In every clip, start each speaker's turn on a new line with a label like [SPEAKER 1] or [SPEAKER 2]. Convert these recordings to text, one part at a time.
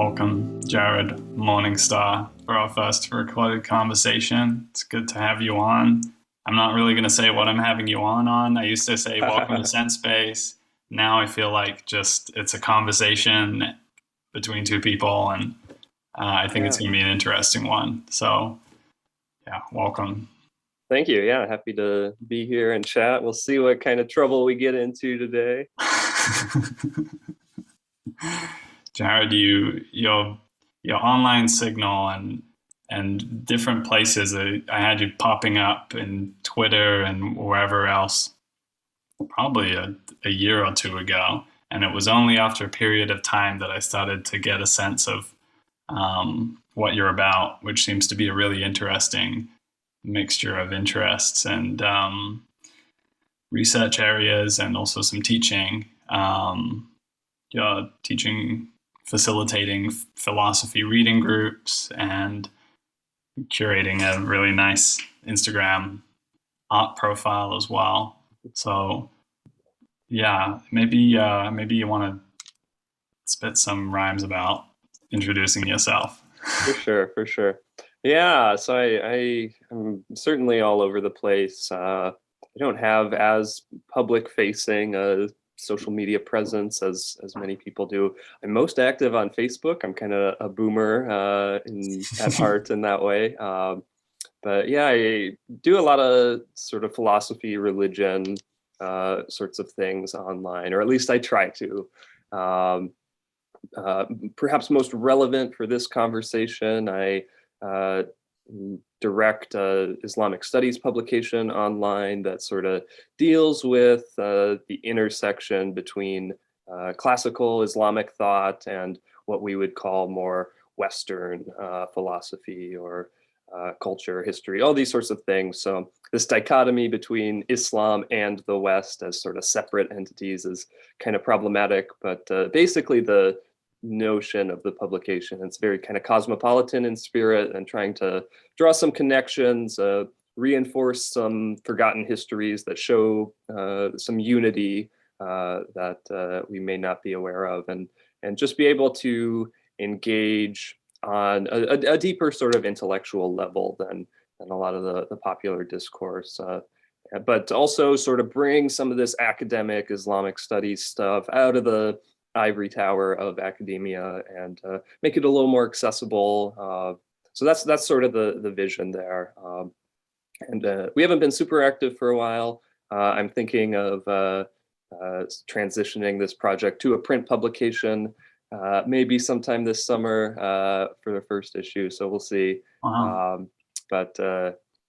[SPEAKER 1] Welcome, Jared Morningstar, for our first recorded conversation. It's good to have you on. I'm not really going to say what I'm having you on. I used to say welcome to Sense Space. Now I feel like just it's a conversation between two people, and I think it's going to be an interesting one. So, yeah, welcome.
[SPEAKER 2] Thank you. Yeah, happy to be here and chat. We'll see what kind of trouble we get into today.
[SPEAKER 1] Jared, your online signal and different places. I had you popping up in Twitter and wherever else, probably a year or two ago. And it was only after a period of time that I started to get a sense of what you're about, which seems to be a really interesting mixture of interests and research areas, and also some teaching. You're teaching, facilitating philosophy reading groups, and curating a really nice Instagram art profile as well. So, yeah, maybe you want to spit some rhymes about introducing yourself.
[SPEAKER 2] For sure. Yeah, so I'm certainly all over the place. I don't have as public-facing a social media presence as many people do. I'm most active on Facebook. I'm kind of a boomer at heart in that way. But yeah, I do a lot of sort of philosophy, religion sorts of things online, or at least I try to. Perhaps most relevant for this conversation, I direct Islamic studies publication online that sort of deals with the intersection between classical Islamic thought and what we would call more Western philosophy or culture, history, all these sorts of things. So this dichotomy between Islam and the West as sort of separate entities is kind of problematic, but basically the notion of the publication, it's very kind of cosmopolitan in spirit and trying to draw some connections, reinforce some forgotten histories that show some unity that we may not be aware of, and just be able to engage on a deeper sort of intellectual level than a lot of the popular discourse, but also sort of bring some of this academic Islamic studies stuff out of the ivory tower of academia and make it a little more accessible. So that's sort of the vision there. And we haven't been super active for a while. I'm thinking of transitioning this project to a print publication, maybe sometime this summer for the first issue. So we'll see.
[SPEAKER 1] Wow.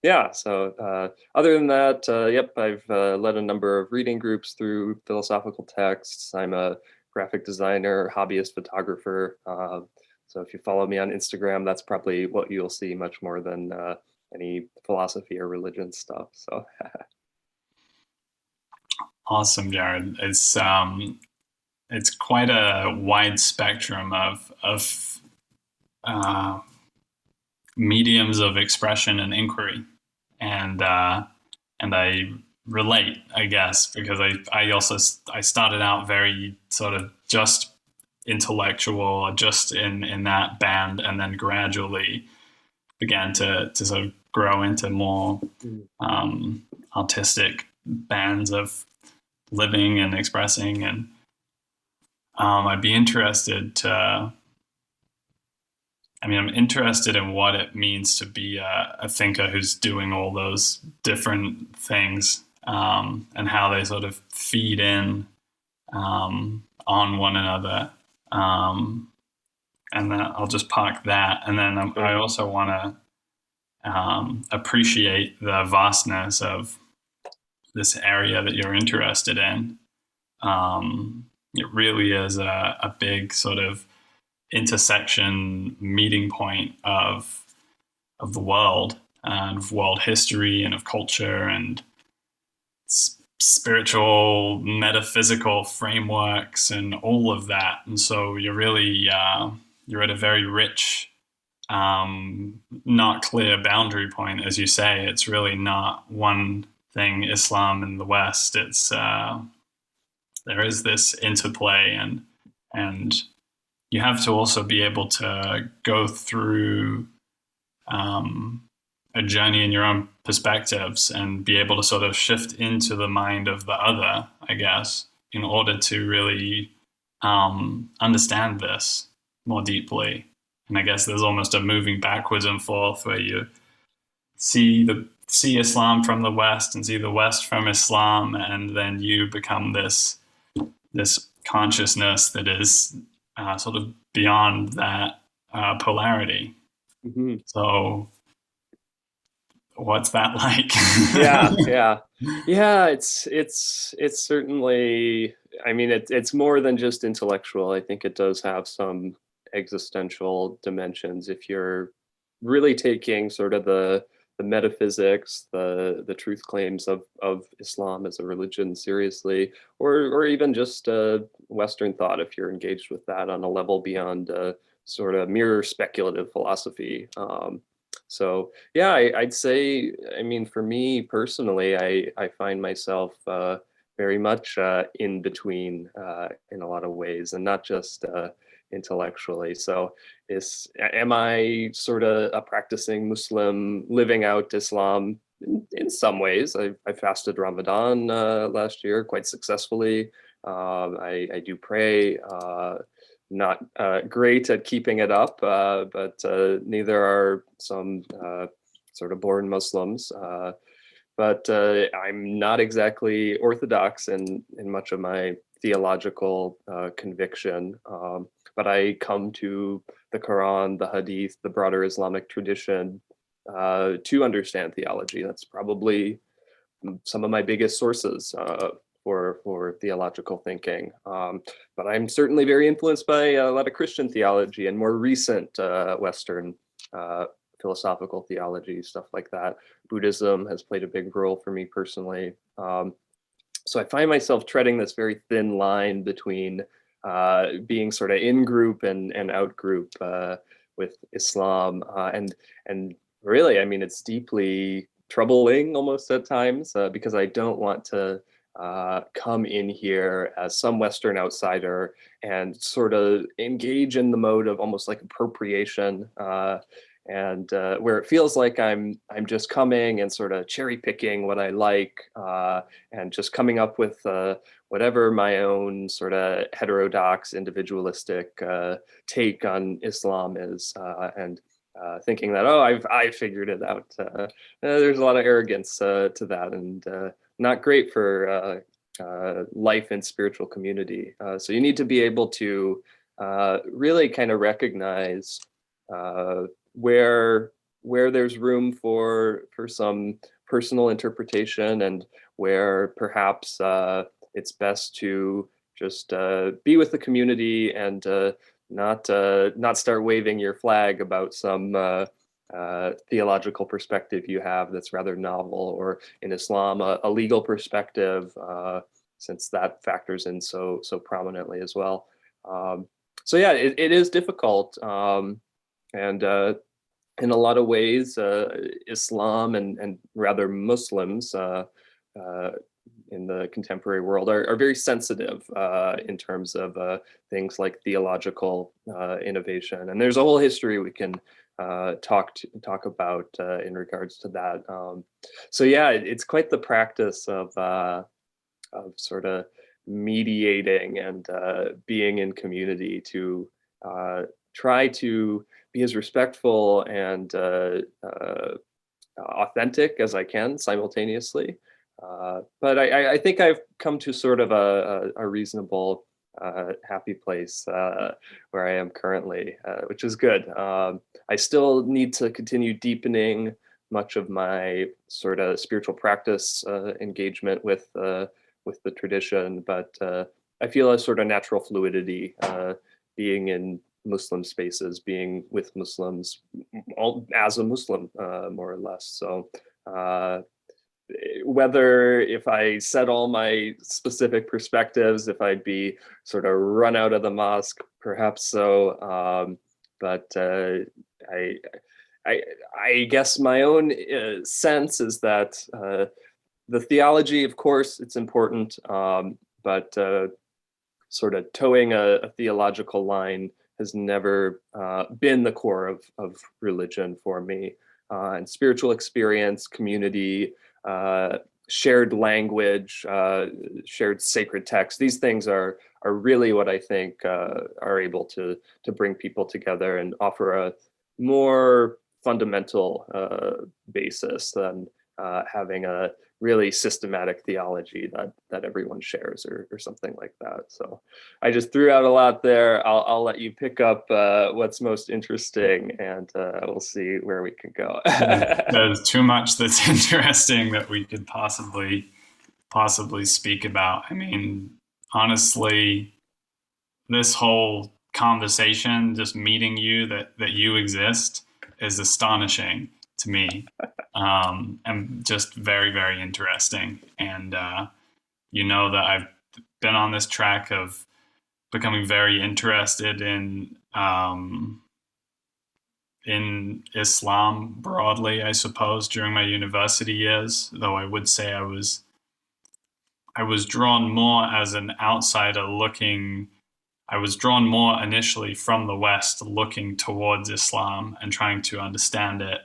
[SPEAKER 2] Yeah, so other than that, yep, I've led a number of reading groups through philosophical texts. I'm a graphic designer, hobbyist photographer. So if you follow me on Instagram, that's probably what you'll see much more than any philosophy or religion stuff. So
[SPEAKER 1] Awesome, Jared. It's quite a wide spectrum of mediums of expression and inquiry, and I relate, I guess, because I started out very sort of just intellectual, just in that band, and then gradually began to sort of grow into more artistic bands of living and expressing. And I'd be interested to, I'm interested in what it means to be a thinker who's doing all those different things, and how they sort of feed in on one another. And then I'll just park that. And then I also want to appreciate the vastness of this area that you're interested in. It really is a big sort of intersection, meeting point of the world, and of world history, and of culture, and spiritual, metaphysical frameworks, and all of that. And so you're really you're at a very rich, not clear boundary point, as you say. It's really not one thing, Islam and the West. It's there is this interplay, and you have to also be able to go through a journey in your own perspectives and be able to sort of shift into the mind of the other, I guess, in order to really understand this more deeply. And I guess there's almost a moving backwards and forth where you see Islam from the West and see the West from Islam, and then you become this consciousness that is sort of beyond that polarity.
[SPEAKER 2] Mm-hmm.
[SPEAKER 1] So, what's that like?
[SPEAKER 2] Yeah. It's certainly. I mean, it's more than just intellectual. I think it does have some existential dimensions if you're really taking sort of the metaphysics, the truth claims of Islam as a religion seriously, or even just Western thought if you're engaged with that on a level beyond sort of mere speculative philosophy. So yeah, I'd say, I mean, for me personally, I find myself very much in between in a lot of ways, and not just intellectually. So am I sort of a practicing Muslim living out Islam? In some ways, I fasted Ramadan last year quite successfully. I do pray. Not great at keeping it up, but neither are some sort of born Muslims. But I'm not exactly orthodox in much of my theological conviction. But I come to the Quran, the Hadith, the broader Islamic tradition to understand theology. That's probably some of my biggest sources for theological thinking. But I'm certainly very influenced by a lot of Christian theology and more recent Western philosophical theology, stuff like that. Buddhism has played a big role for me personally. So I find myself treading this very thin line between being sort of in group and out group with Islam. And really, I mean, it's deeply troubling almost at times because I don't want to come in here as some Western outsider and sort of engage in the mode of almost like appropriation, and where it feels like I'm just coming and sort of cherry picking what I like and just coming up with whatever my own sort of heterodox individualistic take on Islam is, and thinking that, oh, I figured it out. There's a lot of arrogance to that, and not great for life and spiritual community. So you need to be able to really kind of recognize where there's room for some personal interpretation, and where perhaps it's best to just be with the community and not start waving your flag about some theological perspective you have that's rather novel, or in Islam a legal perspective, since that factors in so prominently as well. So yeah, it is difficult, and in a lot of ways, Islam and rather Muslims in the contemporary world are very sensitive in terms of things like theological innovation. And there's a whole history we can talk about in regards to that. So yeah, it's quite the practice of sort of mediating and being in community to try to be as respectful and authentic as I can simultaneously. But I think I've come to sort of a reasonable, happy place where I am currently, which is good. I still need to continue deepening much of my sort of spiritual practice engagement with the tradition, but I feel a sort of natural fluidity being in Muslim spaces, being with Muslims as a Muslim, more or less. So whether if I set all my specific perspectives, if I'd be sort of run out of the mosque, perhaps so. But I guess my own sense is that the theology, of course, it's important, but sort of towing a theological line has never been the core of religion for me. And spiritual experience, community, shared language, shared sacred text. These things are really what I think are able to bring people together and offer a more fundamental basis than having a really systematic theology that everyone shares or something like that. So I just threw out a lot there. I'll let you pick up what's most interesting, and we'll see where we can go.
[SPEAKER 1] There's too much that's interesting that we could possibly speak about. I mean, honestly, this whole conversation, just meeting you, that you exist, is astonishing to me, and just very, very interesting. And you know that I've been on this track of becoming very interested in Islam broadly, I suppose, during my university years, though I would say I was drawn more as an outsider looking. I was drawn more initially from the West, looking towards Islam and trying to understand it,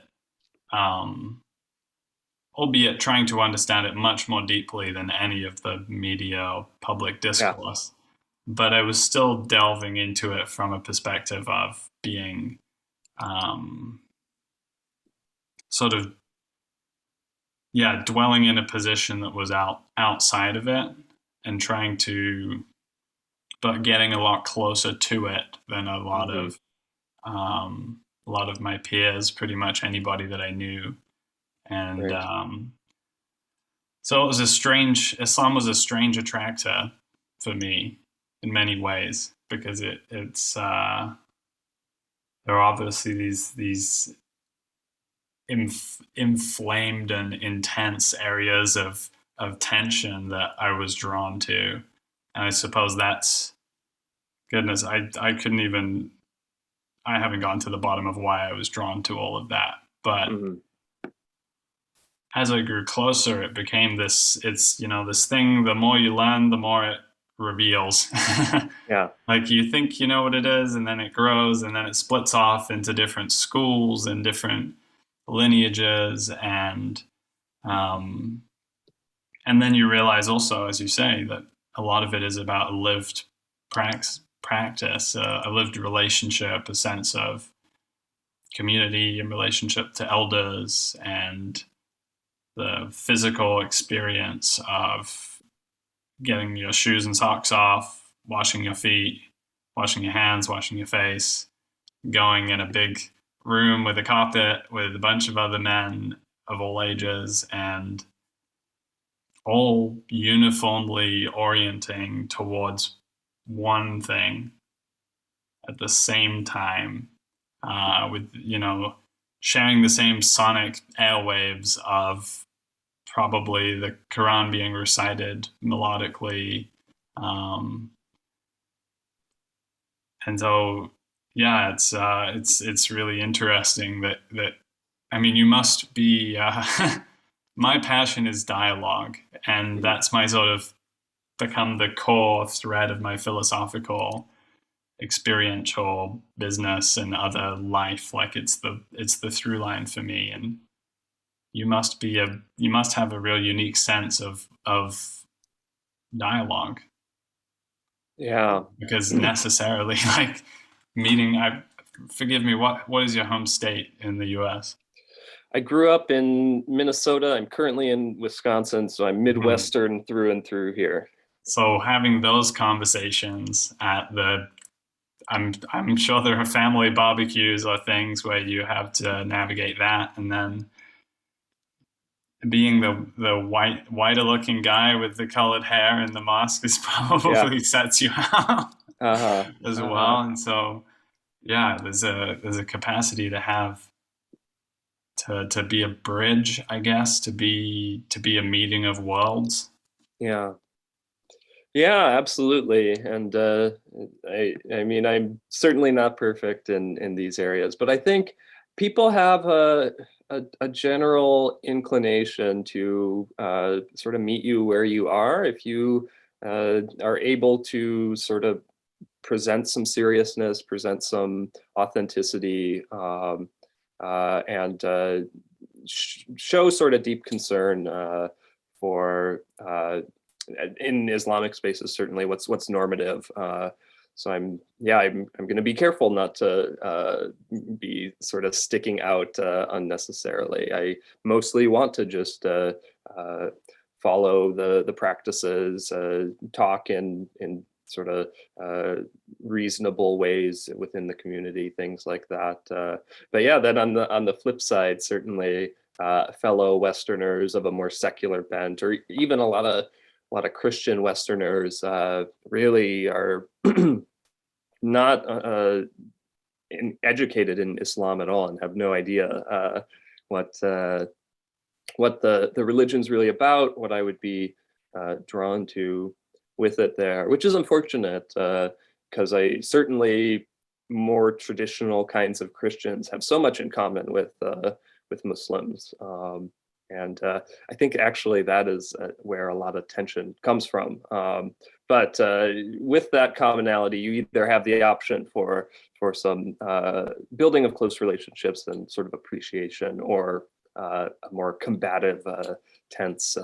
[SPEAKER 1] albeit trying to understand it much more deeply than any of the media or public discourse. Yeah. But I was still delving into it from a perspective of being sort of, dwelling in a position that was outside of it and trying to, but getting a lot closer to it than a lot of my peers, pretty much anybody that I knew. And so Islam was a strange attractor for me in many ways, because it's there are obviously these inflamed and intense areas of tension that I was drawn to. And I suppose that's, goodness, I haven't gotten to the bottom of why I was drawn to all of that. But as I grew closer, it became this thing, the more you learn, the more it reveals.
[SPEAKER 2] Yeah.
[SPEAKER 1] Like, you think you know what it is, and then it grows, and then it splits off into different schools and different lineages, and then you realize also, as you say, that a lot of it is about a lived practice, a lived relationship, a sense of community in relationship to elders, and the physical experience of getting your shoes and socks off, washing your feet, washing your hands, washing your face, going in a big room with a carpet with a bunch of other men of all ages, and all uniformly orienting towards one thing at the same time, with, sharing the same sonic airwaves of probably the Quran being recited melodically. And so, it's really interesting that I mean, you must be, my passion is dialogue, and that's my sort of become the core thread of my philosophical, experiential business and other life. Like, it's the through line for me. And you must have a real unique sense of dialogue.
[SPEAKER 2] Yeah.
[SPEAKER 1] Because necessarily, like, forgive me, what is your home state in the US?
[SPEAKER 2] I grew up in Minnesota. I'm currently in Wisconsin, so I'm Midwestern through and through here.
[SPEAKER 1] So having those conversations at I'm sure there are family barbecues or things where you have to navigate that, and then being the whiter looking guy with the colored hair in the mosque is probably sets you out as well. And so, there's a capacity to have to be a bridge, I guess, to be a meeting of worlds.
[SPEAKER 2] Yeah, absolutely. And I mean, I'm certainly not perfect in these areas, but I think people have a general inclination to sort of meet you where you are, if you are able to sort of present some seriousness, present some authenticity, and show sort of deep concern for in Islamic spaces, certainly what's normative. So I'm going to be careful not to be sort of sticking out unnecessarily. I mostly want to just follow the practices, talk in sort of reasonable ways within the community, things like that. But yeah, then on the flip side, certainly fellow Westerners of a more secular bent, or even a lot of Christian Westerners really are not educated in Islam at all and have no idea what the religion's really about, what I would be drawn to with it there, which is unfortunate because I certainly more traditional kinds of Christians have so much in common with Muslims. And I think actually that is where a lot of tension comes from. But with that commonality, you either have the option for some building of close relationships and sort of appreciation, or a more combative, tense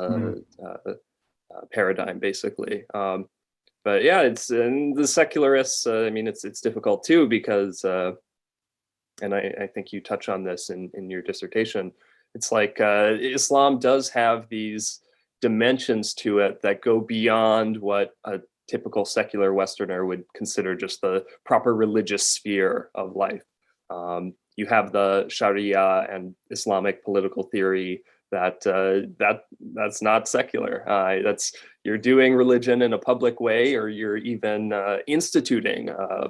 [SPEAKER 2] paradigm, basically. But yeah, it's and the secularists. I mean, it's difficult too because, and I think you touch on this in your dissertation. It's like Islam does have these dimensions to it that go beyond what a typical secular Westerner would consider just the proper religious sphere of life. You have the Sharia and Islamic political theory that's not secular. That's you're doing religion in a public way, or you're even instituting a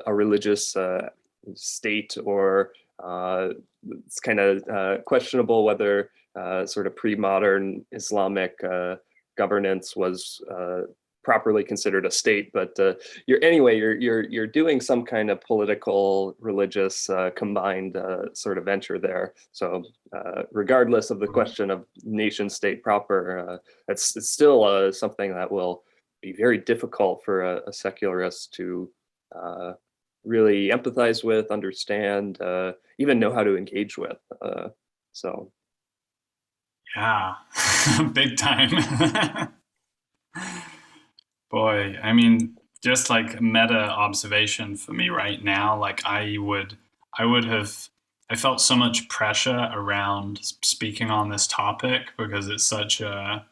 [SPEAKER 2] religious state, or it's kind of questionable whether sort of pre-modern Islamic governance was properly considered a state, but you're doing some kind of political, religious combined sort of venture there. So regardless of the question of nation state proper, it's still something that will be very difficult for a secularist to really empathize with, understand, even know how to engage with. So
[SPEAKER 1] yeah, big time. Boy, I mean, just like meta observation for me right now, like I felt so much pressure around speaking on this topic because it's such the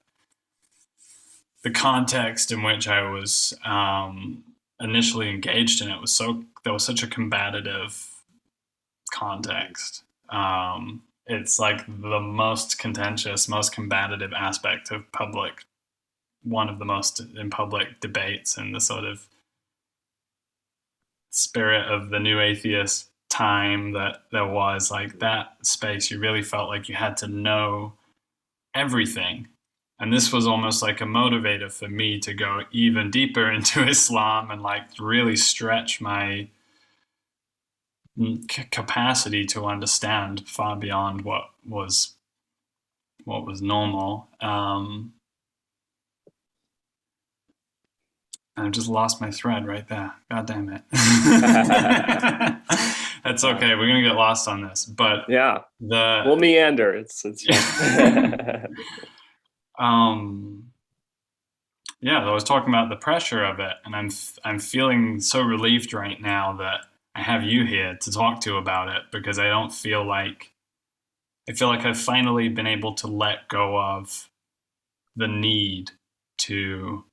[SPEAKER 1] context in which I was initially engaged in it was there was such a combative context. It's like the most contentious, most combative aspect of one of the most in public debates, and the sort of spirit of the new atheist time that there was, like that space, you really felt like you had to know everything. And this was almost like a motivator for me to go even deeper into Islam and like really stretch my capacity to understand far beyond what was normal. I just lost my thread right there. God damn it. That's okay. We're gonna get lost on this, but
[SPEAKER 2] yeah, we'll meander. It's
[SPEAKER 1] yeah, I was talking about the pressure of it, and I'm feeling so relieved right now that I have you here to talk to about it, because I feel like I've finally been able to let go of the need to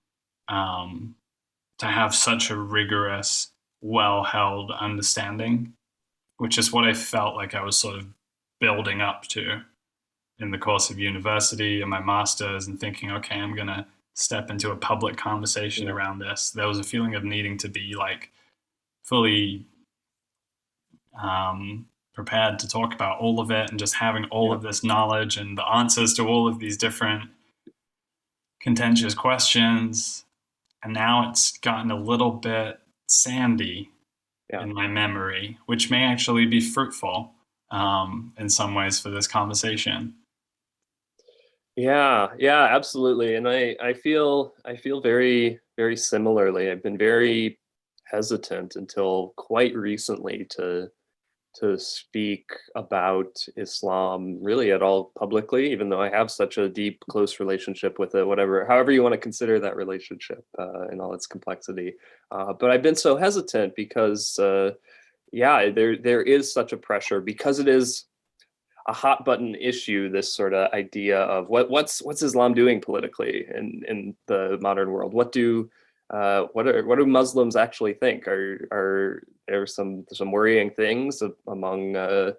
[SPEAKER 1] have such a rigorous, well-held understanding, which is what I felt like I was sort of building up to in the course of university and my master's, and thinking, okay, I'm going to step into a public conversation around this. There was a feeling of needing to be like fully prepared to talk about all of it, and just having all of this knowledge and the answers to all of these different contentious questions. And now it's gotten a little bit sandy in my memory, which may actually be fruitful in some ways for this conversation.
[SPEAKER 2] Yeah, absolutely. And I feel very, very similarly. I've been very hesitant until quite recently to speak about Islam really at all publicly, even though I have such a deep, close relationship with it, however you want to consider that relationship in all its complexity. But I've been so hesitant because, there is such a pressure because it is a hot button issue. This sort of idea of what's Islam doing politically in the modern world? What do Muslims actually think? Are there some worrying things among the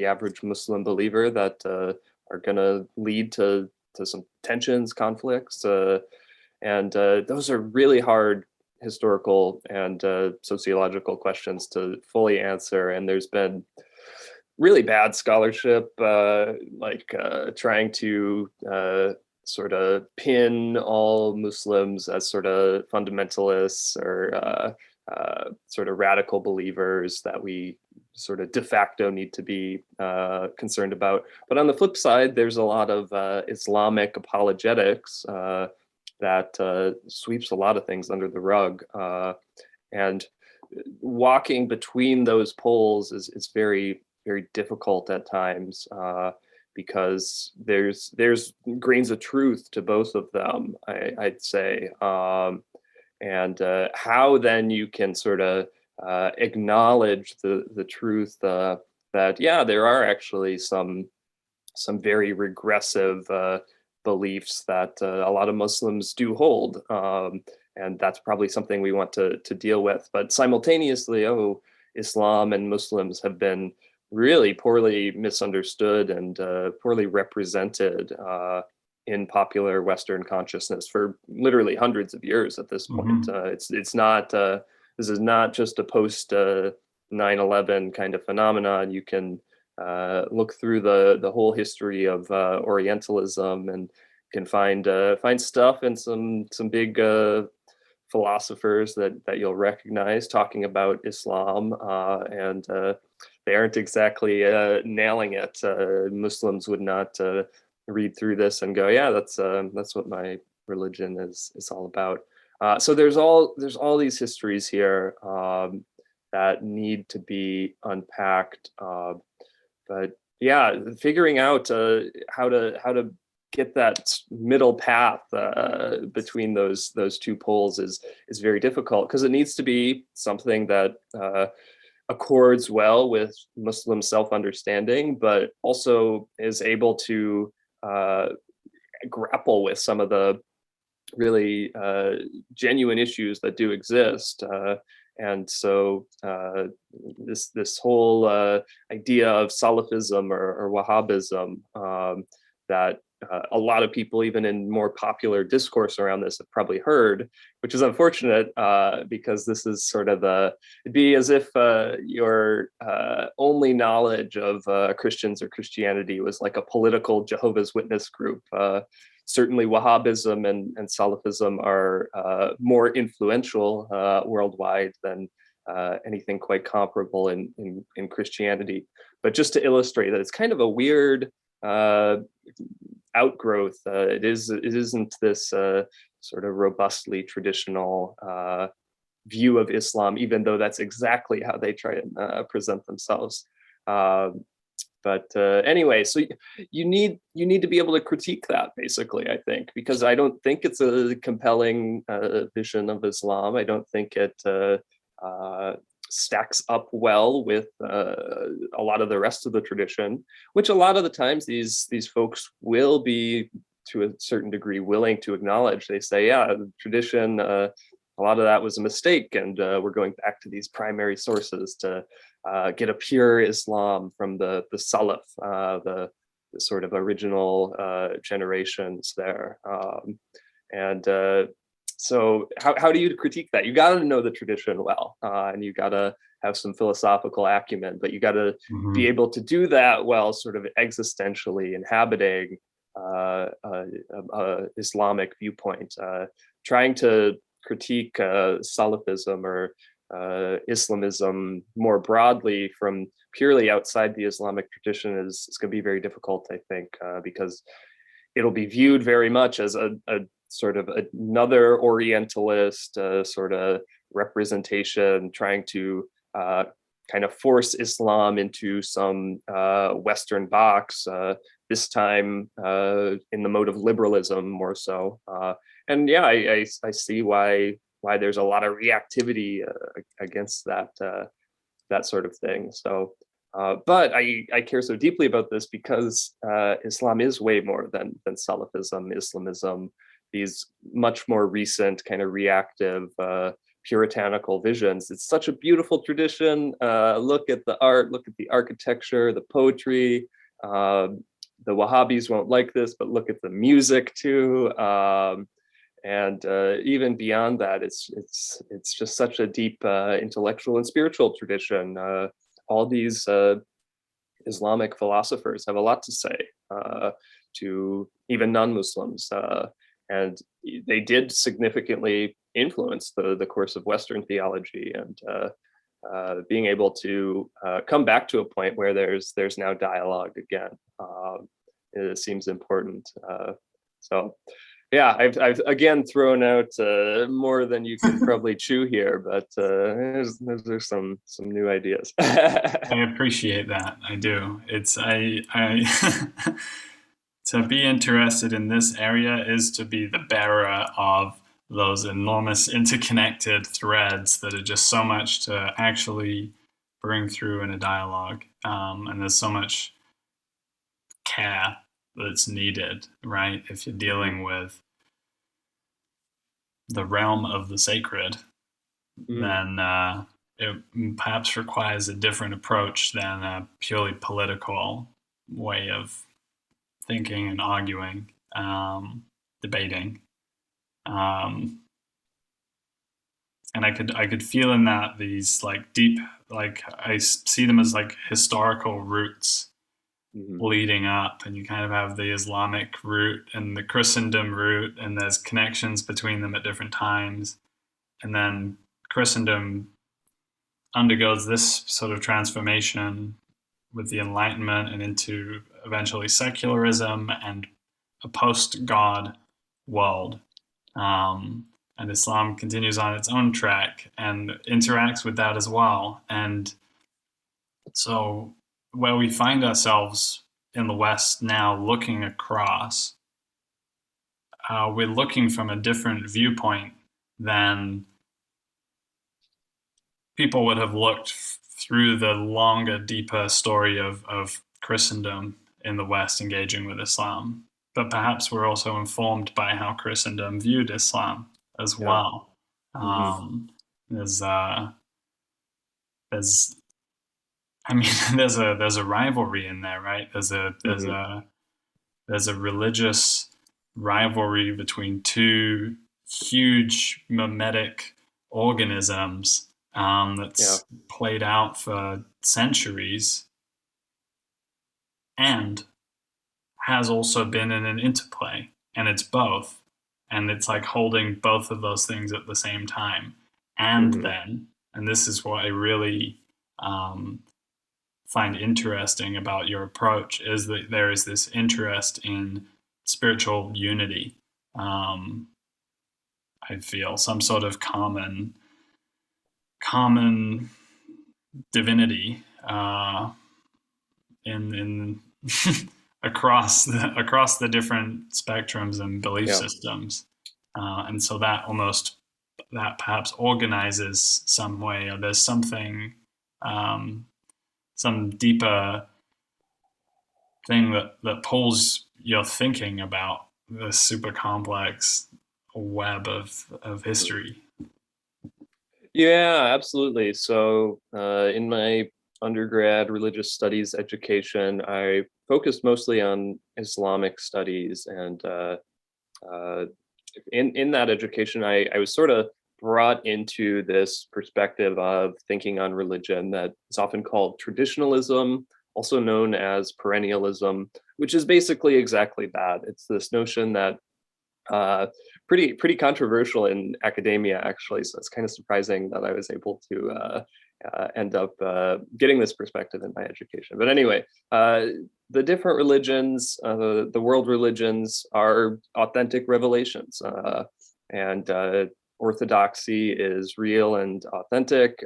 [SPEAKER 2] average Muslim believer that are going to lead to some tensions, conflicts, and those are really hard historical and sociological questions to fully answer. And there's been really bad scholarship, trying to sort of pin all Muslims as sort of fundamentalists or sort of radical believers that we sort of de facto need to be concerned about. But on the flip side, there's a lot of Islamic apologetics that sweeps a lot of things under the rug. And walking between those poles is very, very difficult at times because there's grains of truth to both of them, I'd say. And how then you can sort of acknowledge the truth that, there are actually some very regressive beliefs that a lot of Muslims do hold. And that's probably something we want to deal with. But simultaneously, Islam and Muslims have been really poorly misunderstood and poorly represented in popular Western consciousness for literally hundreds of years at this point. It's not, this is not just a post 9/11 kind of phenomenon. You can look through the whole history of Orientalism and can find stuff in some big philosophers that you'll recognize talking about Islam, and they aren't exactly nailing it. Muslims would not read through this and go, yeah, that's what my religion is all about. So there's all these histories here that need to be unpacked. But yeah, figuring out how to get that middle path between those two poles is very difficult, because it needs to be something that accords well with Muslim self-understanding, but also is able to grapple with some of the really genuine issues that do exist. And so this whole idea of Salafism or Wahhabism that a lot of people, even in more popular discourse around this, have probably heard, which is unfortunate because this is sort of it'd be as if your only knowledge of Christians or Christianity was like a political Jehovah's Witness group. Certainly Wahhabism and Salafism are more influential worldwide than anything quite comparable in Christianity. But just to illustrate that it's kind of a weird outgrowth. It isn't this sort of robustly traditional view of Islam, even though that's exactly how they try and present themselves. But anyway, so you need to be able to critique that, basically, I think, because I don't think it's a compelling vision of Islam. I don't think it stacks up well with a lot of the rest of the tradition, which a lot of the times these folks will be, to a certain degree, willing to acknowledge. They say, yeah, the tradition, a lot of that was a mistake, and we're going back to these primary sources to get a pure Islam from the Salaf, the sort of original generations there. So how do you critique that? You got to know the tradition well, and you got to have some philosophical acumen, but you got to be able to do that while sort of existentially inhabiting Islamic viewpoint. Trying to critique Salafism or Islamism more broadly from purely outside the Islamic tradition is going to be very difficult, I think, because it'll be viewed very much as a sort of another Orientalist sort of representation, trying to kind of force Islam into some Western box, this time in the mode of liberalism more so. And yeah, I see why there's a lot of reactivity against that sort of thing. So, but I care so deeply about this because Islam is way more than Salafism, Islamism, these much more recent kind of reactive puritanical visions. It's such a beautiful tradition. Look at the art, look at the architecture, the poetry. The Wahhabis won't like this, but look at the music too. And even beyond that, it's just such a deep intellectual and spiritual tradition. All these Islamic philosophers have a lot to say to even non-Muslims, and they did significantly influence the course of Western theology. And being able to come back to a point where there's now dialogue again, it seems important. So. Yeah, I've again thrown out more than you can probably chew here, but there's some new ideas.
[SPEAKER 1] I appreciate that. I do. It's I to be interested in this area is to be the bearer of those enormous interconnected threads that are just so much to actually bring through in a dialogue, and there's so much care that's needed, right? If you're dealing with the realm of the sacred, then it perhaps requires a different approach than a purely political way of thinking and arguing, debating. And I could feel in that these like deep, like I see them as like historical roots leading up, and you kind of have the Islamic root and the Christendom root, and there's connections between them at different times. And then Christendom undergoes this sort of transformation with the Enlightenment and into eventually secularism and a post-God world. And Islam continues on its own track and interacts with that as well. And so where we find ourselves in the West now looking across, we're looking from a different viewpoint than people would have looked through the longer, deeper story of Christendom in the West engaging with Islam. But perhaps we're also informed by how Christendom viewed Islam as well. There's I mean, there's a rivalry in there, right? There's a religious rivalry between two huge mimetic organisms that's played out for centuries, and has also been in an interplay, and it's both, and it's like holding both of those things at the same time. And then, and this is what I really find interesting about your approach, is that there is this interest in spiritual unity. I feel some sort of common divinity in across the different spectrums and belief systems, and so that perhaps organizes some way, or there's something, some deeper thing that pulls your thinking about this super complex web of history.
[SPEAKER 2] Yeah, absolutely. So in my undergrad religious studies education, I focused mostly on Islamic studies, and in that education, I was sort of brought into this perspective of thinking on religion that is often called traditionalism, also known as perennialism, which is basically exactly that. It's this notion that pretty controversial in academia, actually. So it's kind of surprising that I was able to end up getting this perspective in my education. But anyway, the different religions, the world religions, are authentic revelations, and orthodoxy is real and authentic,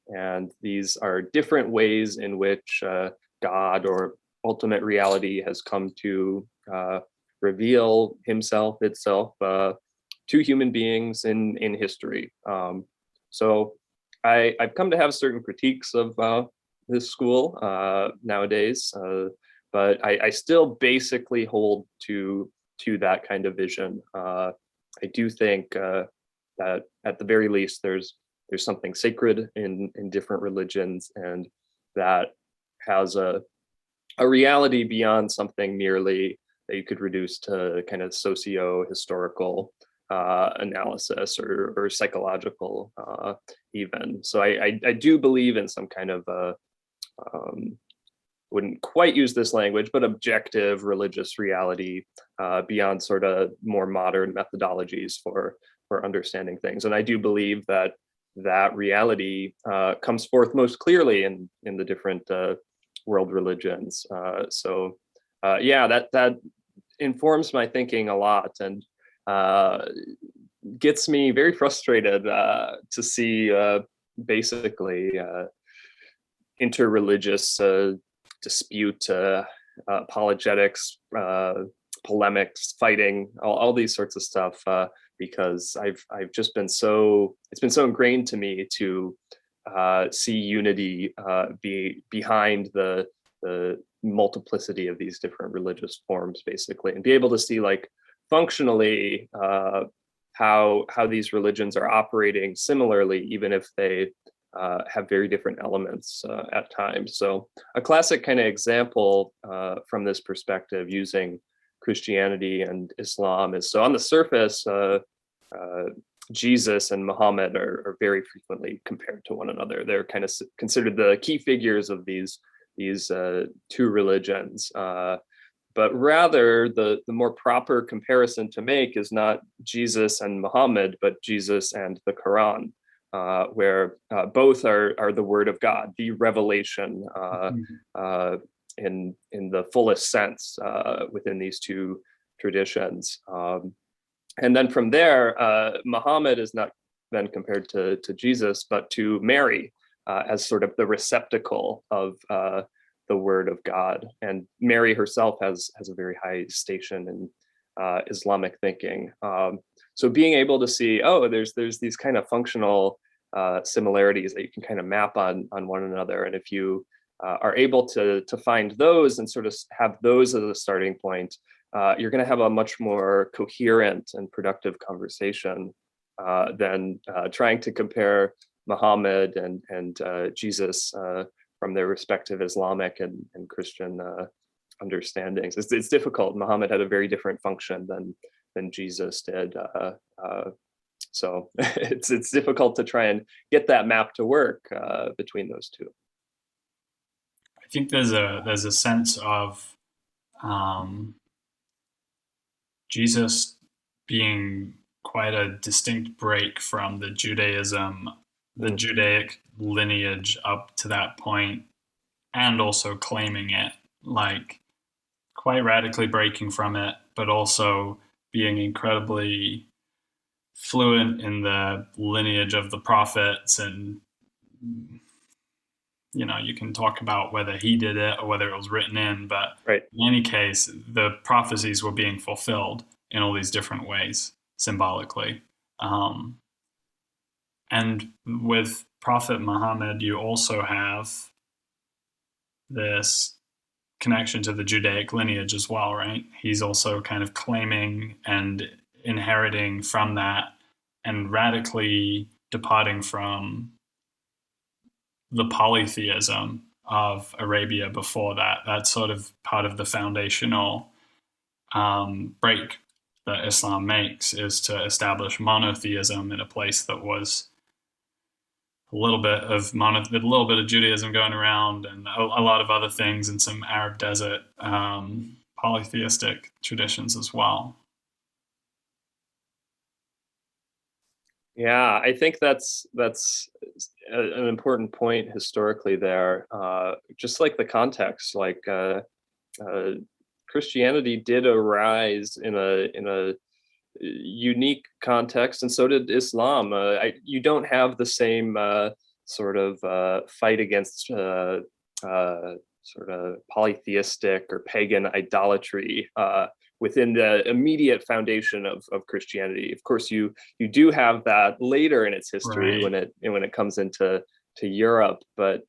[SPEAKER 2] and these are different ways in which God or ultimate reality has come to reveal himself, itself, to human beings in history. So I've come to have certain critiques of this school nowadays, but I still basically hold to that kind of vision. I do think that at the very least there's something sacred in different religions, and that has a reality beyond something merely that you could reduce to kind of socio-historical analysis or psychological even. So I do believe in some kind of wouldn't quite use this language, but objective religious reality beyond sort of more modern methodologies for understanding things. And I do believe that reality comes forth most clearly in the different world religions. So yeah, that informs my thinking a lot, and gets me very frustrated to see basically interreligious dispute, apologetics, polemics, fighting, all these sorts of stuff, because I've just been it's been so ingrained to me to see unity be behind the multiplicity of these different religious forms, basically, and be able to see, like, functionally how these religions are operating similarly, even if they have very different elements at times. So a classic kind of example from this perspective, using Christianity and Islam, is, so on the surface, Jesus and Muhammad are very frequently compared to one another. They're kind of considered the key figures of these two religions. But rather, the more proper comparison to make is not Jesus and Muhammad, but Jesus and the Quran, where both are the word of God, the revelation in the fullest sense within these two traditions. And then from there, Muhammad is not then compared to Jesus, but to Mary as sort of the receptacle of the word of God. And Mary herself has a very high station in Islamic thinking. So being able to see, oh, there's these kind of functional similarities that you can kind of map on one another. And if you are able to find those and sort of have those as a starting point, you're going to have a much more coherent and productive conversation than trying to compare Muhammad and Jesus from their respective Islamic and Christian understandings. It's difficult. Muhammad had a very different function than Jesus did. So it's difficult to try and get that map to work between those two.
[SPEAKER 1] I think there's a sense of Jesus being quite a distinct break from the Judaic lineage up to that point, and also claiming it, like quite radically breaking from it, but also being incredibly fluent in the lineage of the prophets. And you can talk about whether he did it or whether it was written in, but
[SPEAKER 2] right.
[SPEAKER 1] In any case, the prophecies were being fulfilled in all these different ways, symbolically. And with Prophet Muhammad, you also have this connection to the Judaic lineage as well, right? He's also kind of claiming and inheriting from that, and radically departing from the polytheism of Arabia before that. That's sort of part of the foundational break that Islam makes, is to establish monotheism in a place that was a little bit of Judaism going around, and a lot of other things, and some Arab desert polytheistic traditions as well.
[SPEAKER 2] Yeah, I think that's an important point historically there. Just like the context, like Christianity did arise in a unique context, and so did Islam. You don't have the same sort of fight against sort of polytheistic or pagan idolatry within the immediate foundation of Christianity. Of course, you do have that later in its history,
[SPEAKER 1] right.
[SPEAKER 2] when it comes into Europe, but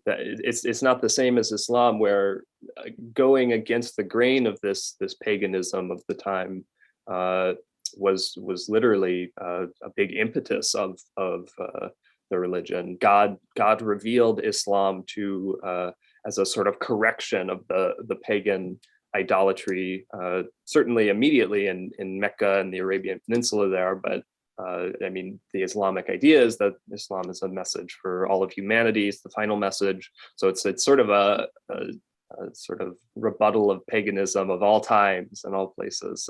[SPEAKER 2] it's not the same as Islam, where going against the grain of this paganism of the time was literally a big impetus of the religion. God revealed Islam to as a sort of correction of the pagan idolatry, certainly immediately in Mecca and the Arabian Peninsula there, but I mean, the Islamic idea is that Islam is a message for all of humanity. It's the final message. So it's sort of a sort of rebuttal of paganism of all times and all places,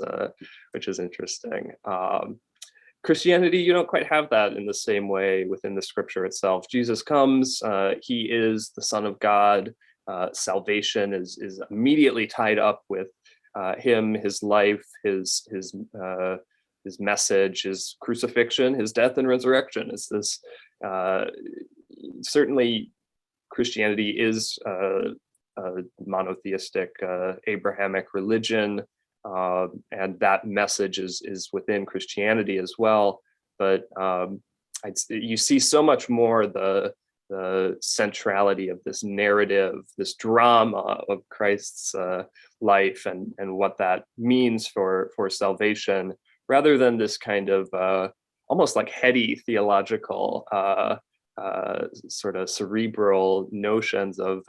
[SPEAKER 2] which is interesting. Christianity, you don't quite have that in the same way within the scripture itself. Jesus comes, he is the Son of God. Salvation is immediately tied up with him, his life, his message, his crucifixion, his death and resurrection. It's this, certainly Christianity is a monotheistic Abrahamic religion, and that message is within Christianity as well. But you see so much more the centrality of this narrative, this drama of Christ's life and what that means for salvation, rather than this kind of almost like heady theological sort of cerebral notions of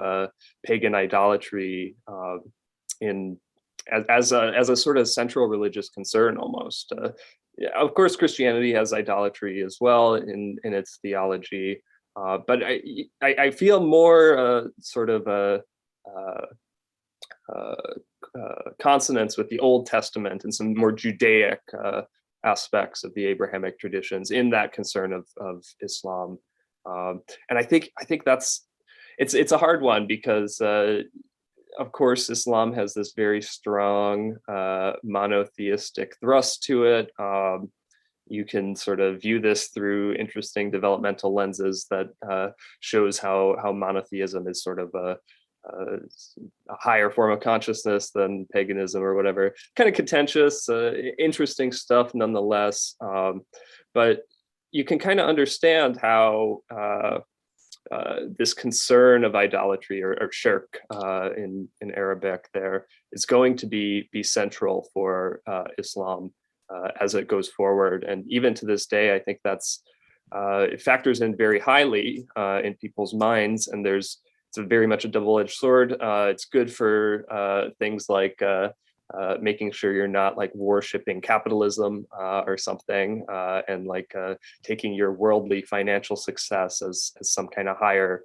[SPEAKER 2] pagan idolatry as a sort of central religious concern almost. Yeah, of course, Christianity has idolatry as well in its theology, but I feel more sort of consonance with the Old Testament and some more Judaic aspects of the Abrahamic traditions in that concern of Islam. And I think that's it's a hard one, because of course Islam has this very strong monotheistic thrust to it. You can sort of view this through interesting developmental lenses that shows how monotheism is sort of a higher form of consciousness than paganism or whatever. Kind of contentious, interesting stuff nonetheless. But you can kind of understand how this concern of idolatry or shirk in Arabic there is going to be central for Islam as it goes forward. And even to this day, I think it factors in very highly in people's minds. And it's very much a double-edged sword. It's good for things like making sure you're not like worshiping capitalism or something, and like taking your worldly financial success as some kind of higher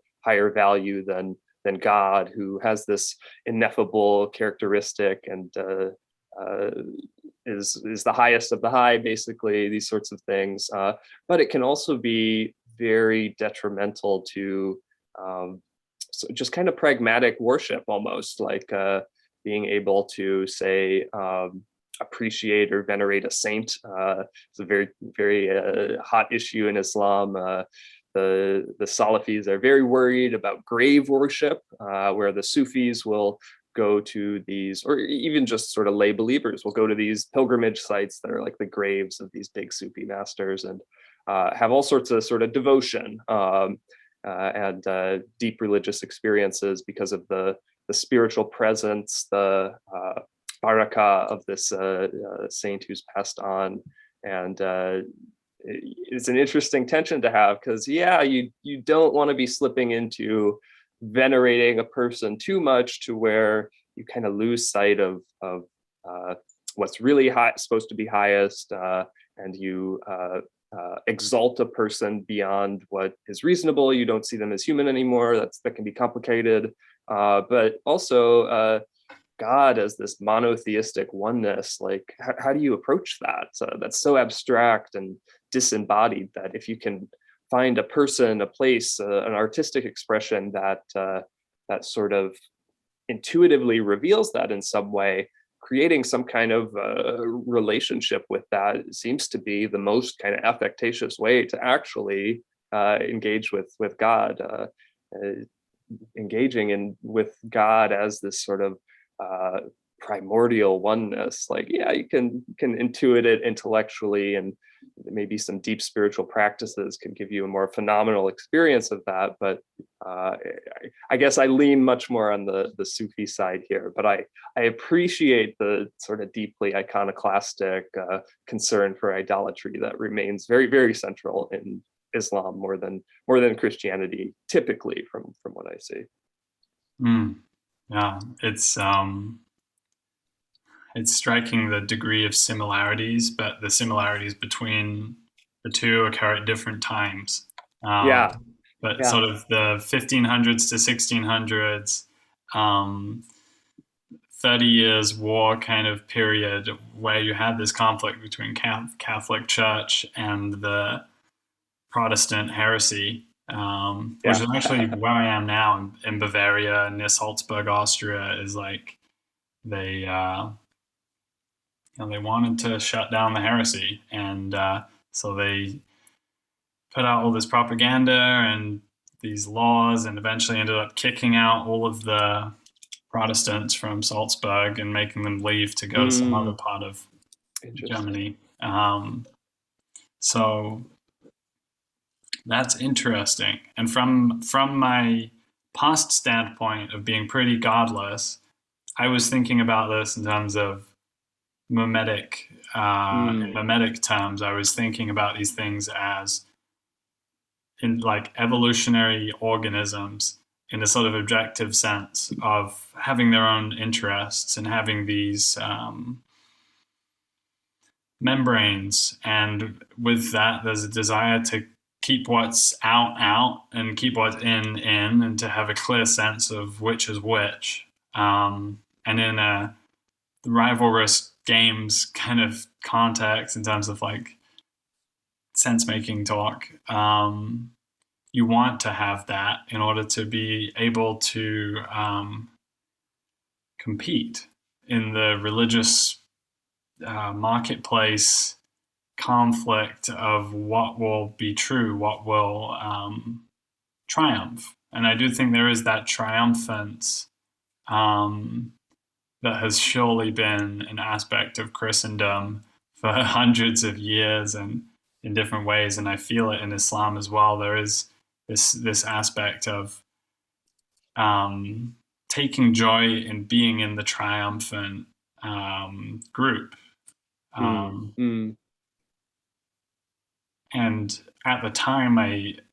[SPEAKER 2] value than God, who has this ineffable characteristic and is the highest of the high, basically, these sorts of things. But it can also be very detrimental to so just kind of pragmatic worship, almost like being able to say appreciate or venerate a saint. It's a very, very hot issue in Islam. The Salafis are very worried about grave worship, where the Sufis will go to these, or even just sort of lay believers will go to these pilgrimage sites that are like the graves of these big Sufi masters, and have all sorts of sort of devotion and deep religious experiences because of the spiritual presence, the barakah of this saint who's passed on. And it's an interesting tension to have, because you don't want to be slipping into venerating a person too much to where you kind of lose sight of what's really supposed to be highest, and you exalt a person beyond what is reasonable. You don't see them as human anymore. That can be complicated. But also God as this monotheistic oneness, like how do you approach that? That's so abstract and disembodied that if you can find a person, a place, an artistic expression that sort of intuitively reveals that in some way, creating some kind of relationship with that seems to be the most kind of affectatious way to actually engage with God. Engaging with God as this sort of primordial oneness. Like, yeah, you can intuit it intellectually, and maybe some deep spiritual practices can give you a more phenomenal experience of that. But I guess I lean much more on the Sufi side here. But I appreciate the sort of deeply iconoclastic concern for idolatry that remains very, very central in Islam more than Christianity, typically, from what I see.
[SPEAKER 1] Yeah, it's striking the degree of similarities, but the similarities between the two occur at different times. But sort of the 1500s to 1600s, 30 years war kind of period where you had this conflict between Catholic Church and the Protestant heresy, which is actually where I am now in Bavaria, near Salzburg, Austria. Is like they wanted to shut down the heresy, and so they put out all this propaganda and these laws, and eventually ended up kicking out all of the Protestants from Salzburg and making them leave to go to some other part of Germany. So that's interesting. And from my past standpoint of being pretty godless, I was thinking about this in terms of mimetic, in mimetic terms. I was thinking about these things as in like evolutionary organisms in a sort of objective sense of having their own interests and having these membranes. And with that, there's a desire to keep what's out and keep what's in, and to have a clear sense of which is which. And in a rivalrous games kind of context, in terms of like sense-making talk, you want to have that in order to be able to compete in the religious marketplace conflict of what will be true, what will triumph. And I do think there is that triumphance that has surely been an aspect of Christendom for hundreds of years and in different ways. And I feel it in Islam as well. There is this aspect of taking joy in being in the triumphant group. And at the time,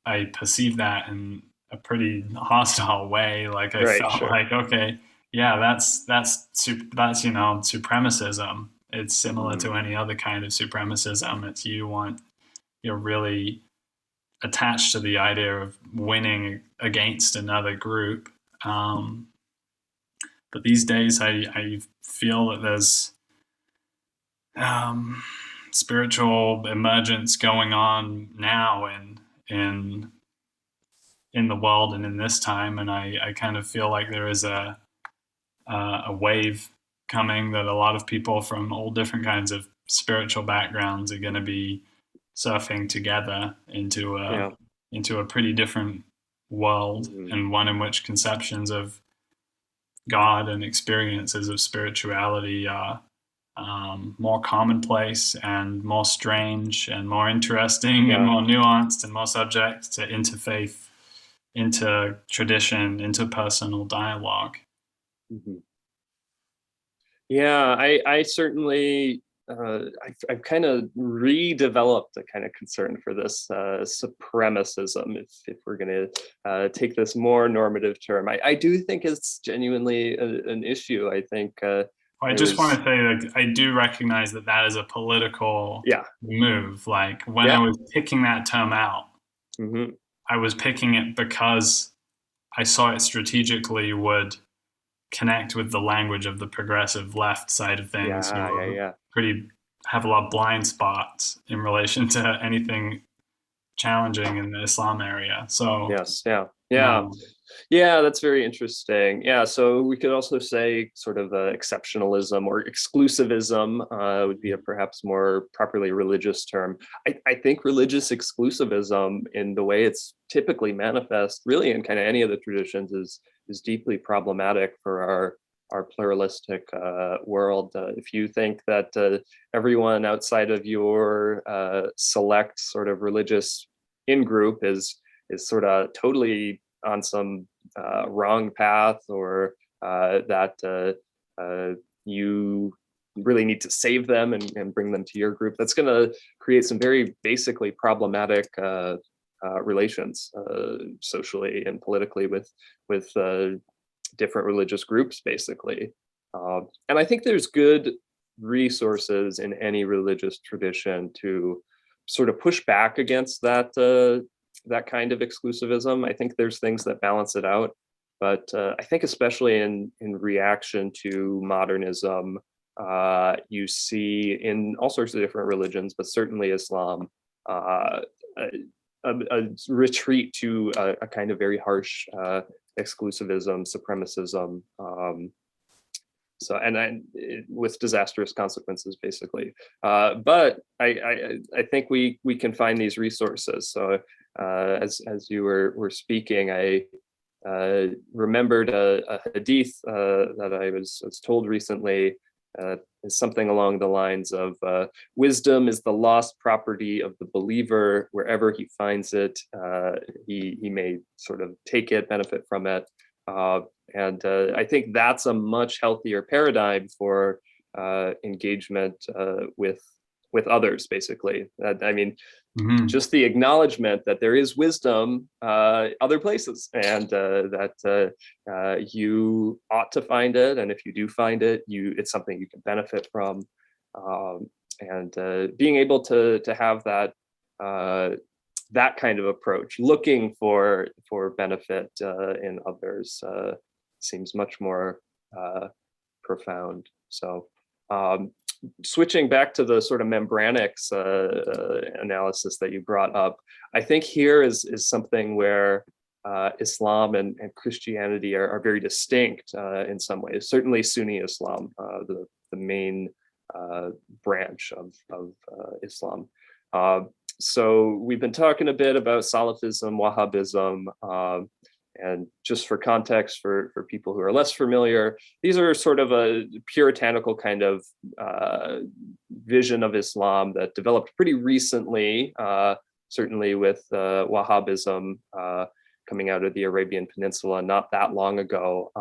[SPEAKER 1] I perceived that in a pretty hostile way. Like I felt like, okay, yeah, that's supremacism. It's similar to any other kind of supremacism. It's you're really attached to the idea of winning against another group. But these days, I feel that there's spiritual emergence going on now in the world and in this time, and I kind of feel like there is a wave coming that a lot of people from all different kinds of spiritual backgrounds are going to be surfing together into a pretty different world, and one in which conceptions of God and experiences of spirituality are more commonplace and more strange and more interesting and more nuanced and more subject to interfaith, into tradition, interpersonal dialogue.
[SPEAKER 2] Yeah, I certainly I've kind of redeveloped a kind of concern for this supremacism, if we're going to take this more normative term. I do think it's genuinely an issue. I think
[SPEAKER 1] I just want to say that I do recognize that is a political move. Like when I was picking that term out, I was picking it because I saw it strategically would connect with the language of the progressive left side of things. Have a lot of blind spots in relation to anything challenging in the Islam area. So
[SPEAKER 2] Yeah.
[SPEAKER 1] Um,
[SPEAKER 2] Yeah, that's very interesting. Yeah, so we could also say sort of exceptionalism or exclusivism would be a perhaps more properly religious term. I think religious exclusivism in the way it's typically manifest, really in kind of any of the traditions, is deeply problematic for our pluralistic world. If you think that everyone outside of your select sort of religious in-group is sort of totally on some wrong path, or that you really need to save them and bring them to your group, that's going to create some very basically problematic relations socially and politically with different religious groups, basically. And I think there's good resources in any religious tradition to sort of push back against that kind of exclusivism. I think there's things that balance it out, but I think especially in reaction to modernism, you see in all sorts of different religions, but certainly Islam, a retreat to a kind of very harsh exclusivism, supremacism. With disastrous consequences, basically. But I think we can find these resources. So as you were speaking, I remembered a hadith that I was told recently. Is something along the lines of wisdom is the lost property of the believer. Wherever he finds it, he may sort of take it, benefit from it. And I think that's a much healthier paradigm for engagement with others, basically. I mean, just the acknowledgement that there is wisdom other places, and that you ought to find it, and if you do find it, it's something you can benefit from, and being able to have that kind of approach, looking for benefit in others, seems much more profound. So switching back to the sort of membranics analysis that you brought up, I think here is something where Islam and Christianity are very distinct in some ways. Certainly Sunni Islam, the main branch of Islam. So we've been talking a bit about Salafism, Wahhabism, and just for context, for people who are less familiar, these are sort of a puritanical kind of vision of Islam that developed pretty recently, certainly with Wahhabism coming out of the Arabian Peninsula not that long ago.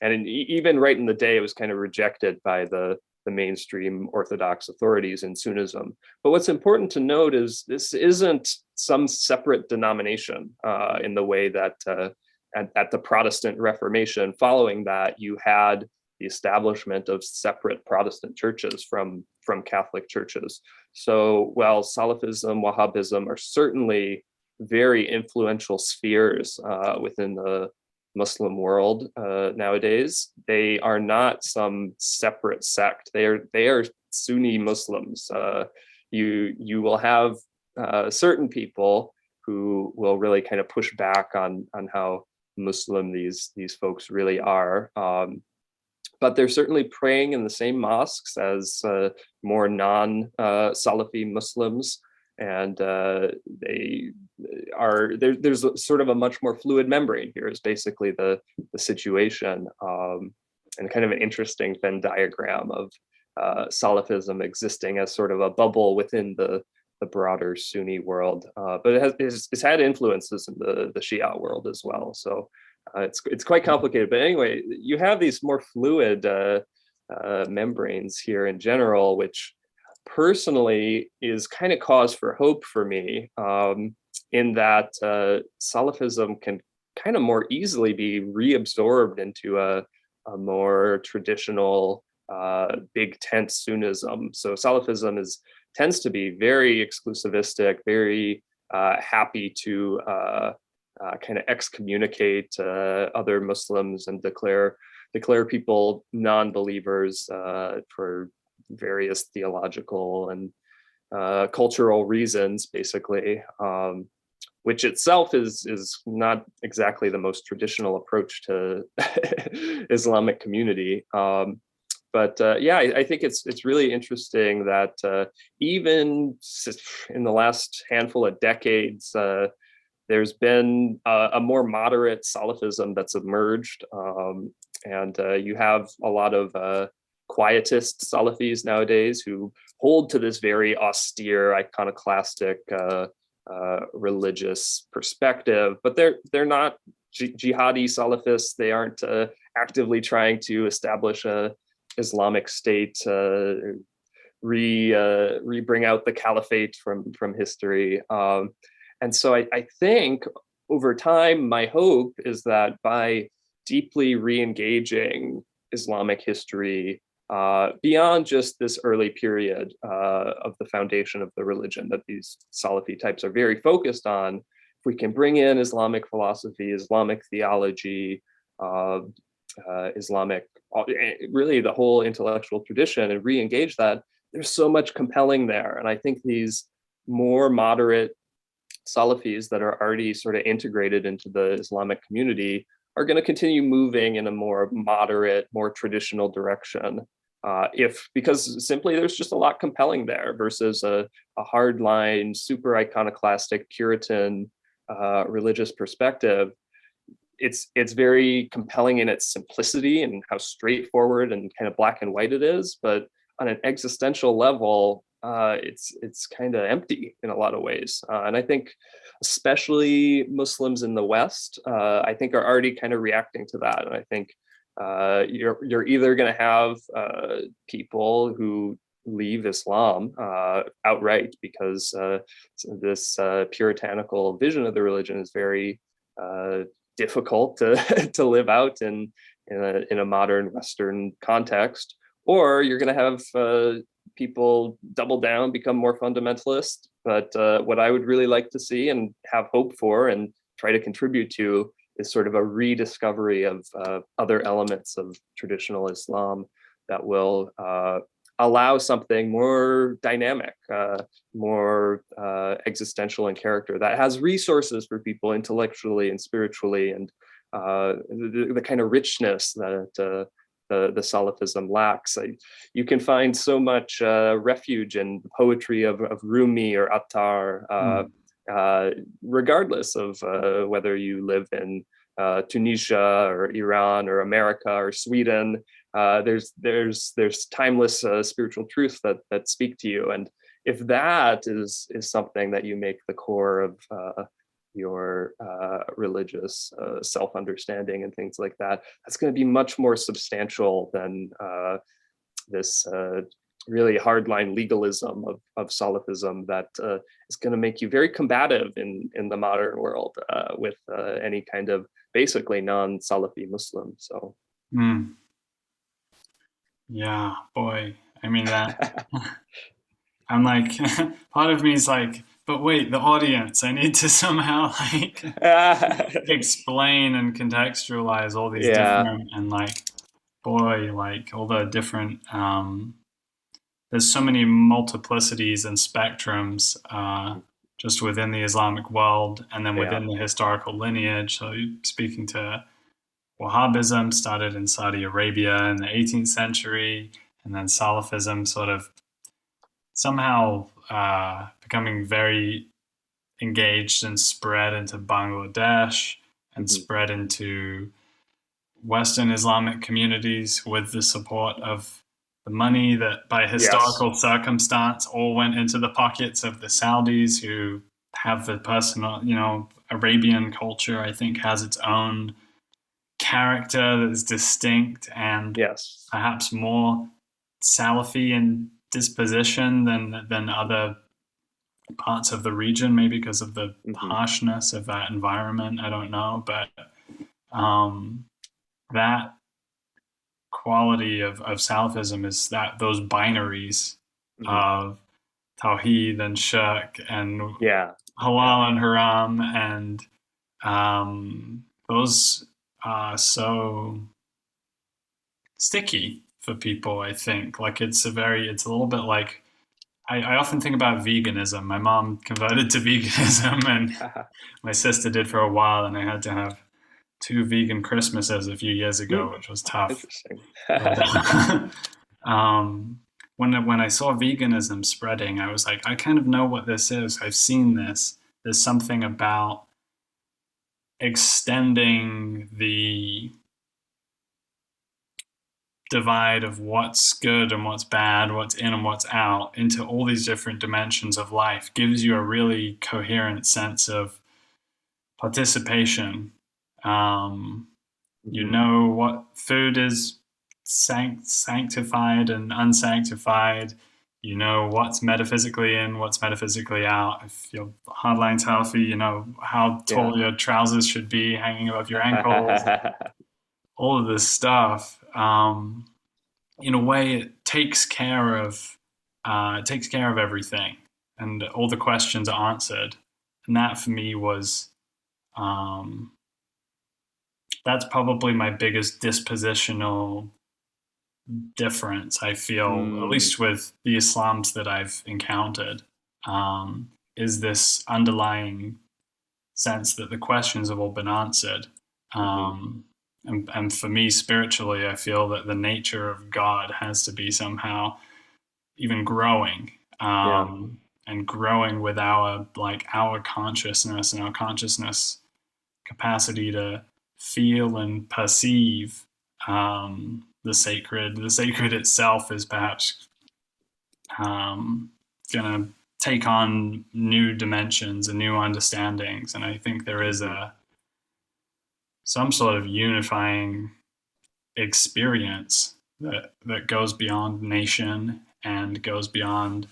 [SPEAKER 2] And even right in the day, it was kind of rejected by the mainstream Orthodox authorities in Sunnism. But what's important to note is this isn't some separate denomination in the way that at the Protestant Reformation, following that, you had the establishment of separate Protestant churches from Catholic churches. So while Salafism, Wahhabism are certainly very influential spheres within the Muslim world nowadays, they are not some separate sect. They are Sunni Muslims. You will have certain people who will really kind of push back on how Muslim these folks really are. But they're certainly praying in the same mosques as more non-Salafi Muslims. And there's sort of a much more fluid membrane here is basically the situation, and kind of an interesting Venn diagram of Salafism existing as sort of a bubble within the broader Sunni world, but it's had influences in the Shia world as well. So it's quite complicated. But anyway, you have these more fluid membranes here in general, which personally is kind of cause for hope for me, in that Salafism can kind of more easily be reabsorbed into a more traditional big tent Sunnism. So Salafism tends to be very exclusivistic, very happy to kind of excommunicate other Muslims and declare people non-believers for various theological and cultural reasons, basically. which itself is not exactly the most traditional approach to Islamic community. But I think it's really interesting that even in the last handful of decades, there's been a more moderate Salafism that's emerged, and you have a lot of quietist Salafis nowadays who hold to this very austere, iconoclastic religious perspective, but they're not jihadi Salafists. They aren't actively trying to establish a Islamic State, bring out the caliphate from history. And so I think over time, my hope is that by deeply re-engaging Islamic history beyond just this early period of the foundation of the religion that these Salafi types are very focused on, if we can bring in Islamic philosophy, Islamic theology, Islamic, really the whole intellectual tradition, and re-engage that, there's so much compelling there. And I think these more moderate Salafis that are already sort of integrated into the Islamic community are going to continue moving in a more moderate, more traditional direction. Because simply there's just a lot compelling there versus a hardline, super iconoclastic Puritan religious perspective. It's very compelling in its simplicity and how straightforward and kind of black and white it is, but on an existential level, it's kind of empty in a lot of ways. And I think especially Muslims in the West, I think are already kind of reacting to that. And I think you're either going to have people who leave Islam outright because this puritanical vision of the religion is very difficult to live out in a modern Western context, or you're going to have people double down, become more fundamentalist. But what I would really like to see and have hope for and try to contribute to is sort of a rediscovery of other elements of traditional Islam that will allow something more dynamic, more existential in character, that has resources for people intellectually and spiritually, and the kind of richness that the Salafism lacks. You can find so much refuge in the poetry of Rumi or Attar, regardless of whether you live in Tunisia or Iran or America or Sweden. There's timeless spiritual truths that speak to you, and if that is something that you make the core of your religious self-understanding and things like that, that's going to be much more substantial than this really hardline legalism of Salafism that is going to make you very combative in the modern world with any kind of basically non-Salafi Muslim. So.
[SPEAKER 1] Yeah, boy. I mean, that I'm like, part of me is like, but wait, the audience, I need to somehow like explain and contextualize all these different, and like, boy, like all the different, there's so many multiplicities and spectrums just within the Islamic world, and then within the historical lineage. So speaking to Wahhabism started in Saudi Arabia in the 18th century, and then Salafism sort of somehow becoming very engaged and spread into Bangladesh and spread into Western Islamic communities with the support of the money that by historical circumstance all went into the pockets of the Saudis, who have the personal, Arabian culture, I think, has its own character that is distinct and perhaps more Salafi in disposition than other parts of the region, maybe because of the harshness of that environment. I don't know, but that quality of Salafism is that those binaries of Tawheed and Shirk and Halal and Haram, and those are so sticky for people. I think like it's a little bit like I often think about veganism. My mom converted to veganism, and my sister did for a while, and I had to have two vegan Christmases a few years
[SPEAKER 2] Hmm,
[SPEAKER 1] ago, which was tough.
[SPEAKER 2] interesting.
[SPEAKER 1] But um, when I saw veganism spreading, I was like, I kind of know what this is. I've seen this. There's something about extending the divide of what's good and what's bad, what's in and what's out, into all these different dimensions of life gives you a really coherent sense of participation. You
[SPEAKER 2] Mhm.
[SPEAKER 1] know what food is sanctified and unsanctified. You know what's metaphysically in, what's metaphysically out. If you're hardline Salafi, you know how
[SPEAKER 2] Yeah.
[SPEAKER 1] tall your trousers should be hanging above your ankles. All of this stuff. In a way, it takes care of everything, and all the questions are answered. And that for me was um, that's probably my biggest dispositional difference. I feel, at
[SPEAKER 2] Mm,
[SPEAKER 1] least with the Islams that I've encountered, is this underlying sense that the questions have all been answered.
[SPEAKER 2] mhm.
[SPEAKER 1] And for me, spiritually, I feel that the nature of God has to be somehow even growing,
[SPEAKER 2] Yeah.
[SPEAKER 1] and growing with our consciousness and our consciousness capacity to feel and perceive the sacred. The sacred itself is perhaps going to take on new dimensions and new understandings, and I think there is
[SPEAKER 2] Mhm.
[SPEAKER 1] a some sort of unifying experience that goes beyond nation and goes beyond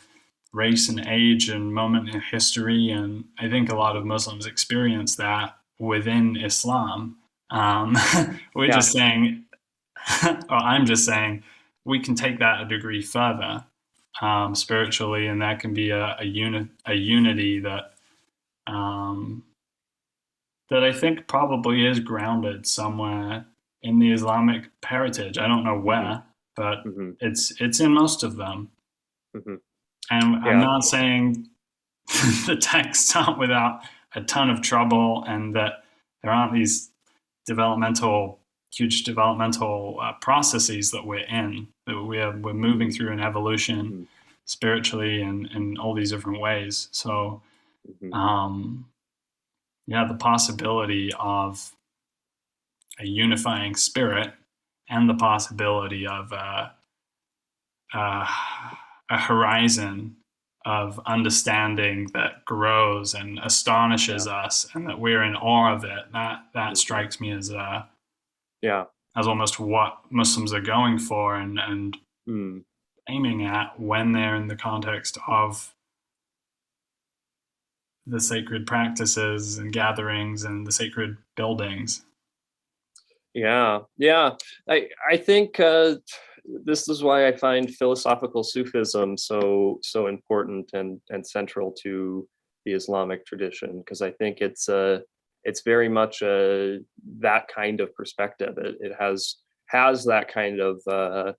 [SPEAKER 1] race and age and moment in history. And I think a lot of Muslims experience that within Islam. Um, we're
[SPEAKER 2] Yeah.
[SPEAKER 1] just saying, or I'm just saying, we can take that a degree further spiritually, and that can be a unity um, that I think probably is grounded somewhere in the Islamic heritage. I don't know
[SPEAKER 2] Mhm.
[SPEAKER 1] where, but
[SPEAKER 2] Mhm.
[SPEAKER 1] it's in most of them.
[SPEAKER 2] Mhm.
[SPEAKER 1] And I'm
[SPEAKER 2] Yeah.
[SPEAKER 1] not saying the texts aren't without a ton of trouble, and that there aren't these developmental, huge developmental processes that we're in. That we're moving
[SPEAKER 2] Mm.
[SPEAKER 1] through an evolution
[SPEAKER 2] Mhm.
[SPEAKER 1] spiritually and in all these different ways. So
[SPEAKER 2] Mhm.
[SPEAKER 1] um, yeah, the possibility of a unifying spirit and the possibility of uh, a horizon of understanding that grows and
[SPEAKER 2] Yeah.
[SPEAKER 1] astonishes us, and that we're in awe of it. That
[SPEAKER 2] Mhm.
[SPEAKER 1] strikes me
[SPEAKER 2] Yeah.
[SPEAKER 1] as almost what Muslims are going for, and
[SPEAKER 2] Mm.
[SPEAKER 1] aiming at when they're in the context of the sacred practices and gatherings and the sacred buildings.
[SPEAKER 2] Yeah. Yeah. I think this is why I find philosophical Sufism so important and central to the Islamic tradition, because I think it's very much that kind of perspective. It has that kind of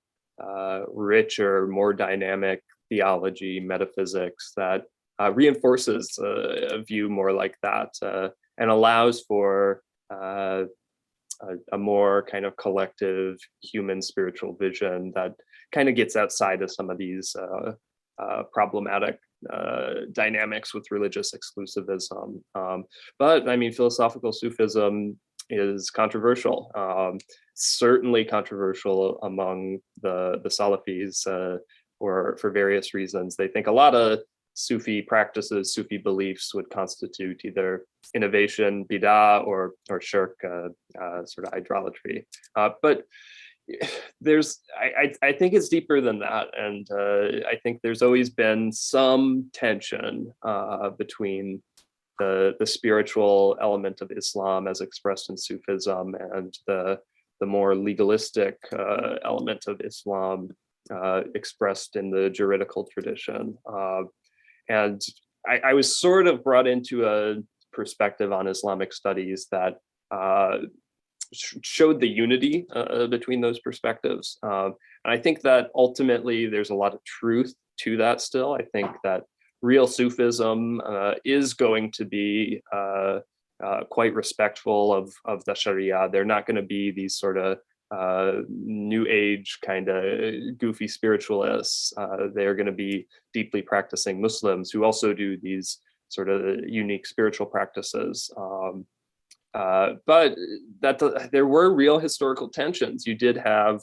[SPEAKER 2] richer, more dynamic theology, metaphysics that reinforces a view more like that, and allows for uh, a more kind of collective human spiritual vision that kind of gets outside of some of these problematic dynamics with religious exclusivism. But I mean, philosophical Sufism is controversial. Certainly controversial among the Salafis for various reasons. They think a lot of Sufi practices, Sufi beliefs would constitute either innovation, bidah, or shirk, sort of idolatry. But I think it's deeper than that, and I think there's always been some tension between the spiritual element of Islam as expressed in Sufism and the more legalistic element of Islam expressed in the juridical tradition. And I was sort of brought into a perspective on Islamic studies that showed the unity between those perspectives. And I think that ultimately there's a lot of truth to that still. I think that real Sufism is going to be quite respectful of the Sharia. They're not going to be these sort of new age kind of goofy spiritualists. They're going to be deeply practicing Muslims who also do these sort of unique spiritual practices. But that there were real historical tensions. You did have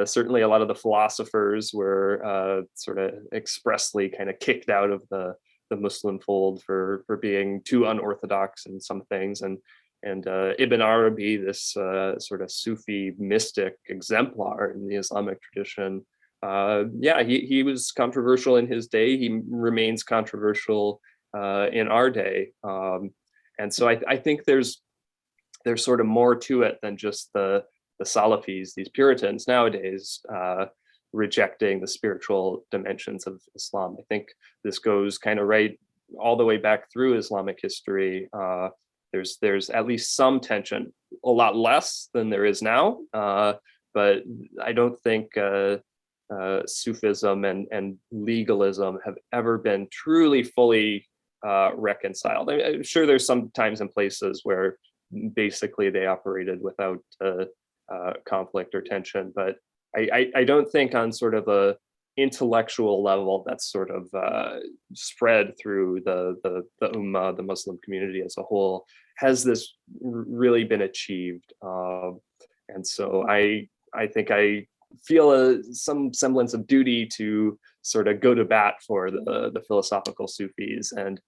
[SPEAKER 2] certainly a lot of the philosophers were sort of expressly kind of kicked out of the Muslim fold for being too unorthodox in some things, and Ibn Arabi, this sort of Sufi mystic exemplar in the Islamic tradition, he was controversial in his day. He remains controversial in our day, and so I think there's sort of more to it than just the Salafis, these Puritans nowadays, rejecting the spiritual dimensions of Islam. I think this goes kind of right all the way back through Islamic history. There's at least some tension, a lot less than there is now, but I don't think Sufism and legalism have ever been truly fully reconciled. I'm sure there's some times and places where basically they operated without conflict or tension, but I don't think on sort of a intellectual level that's sort of spread through the Ummah, the Muslim community as a whole, has this really been achieved. And so I think I feel some semblance of duty to sort of go to bat for the philosophical Sufis and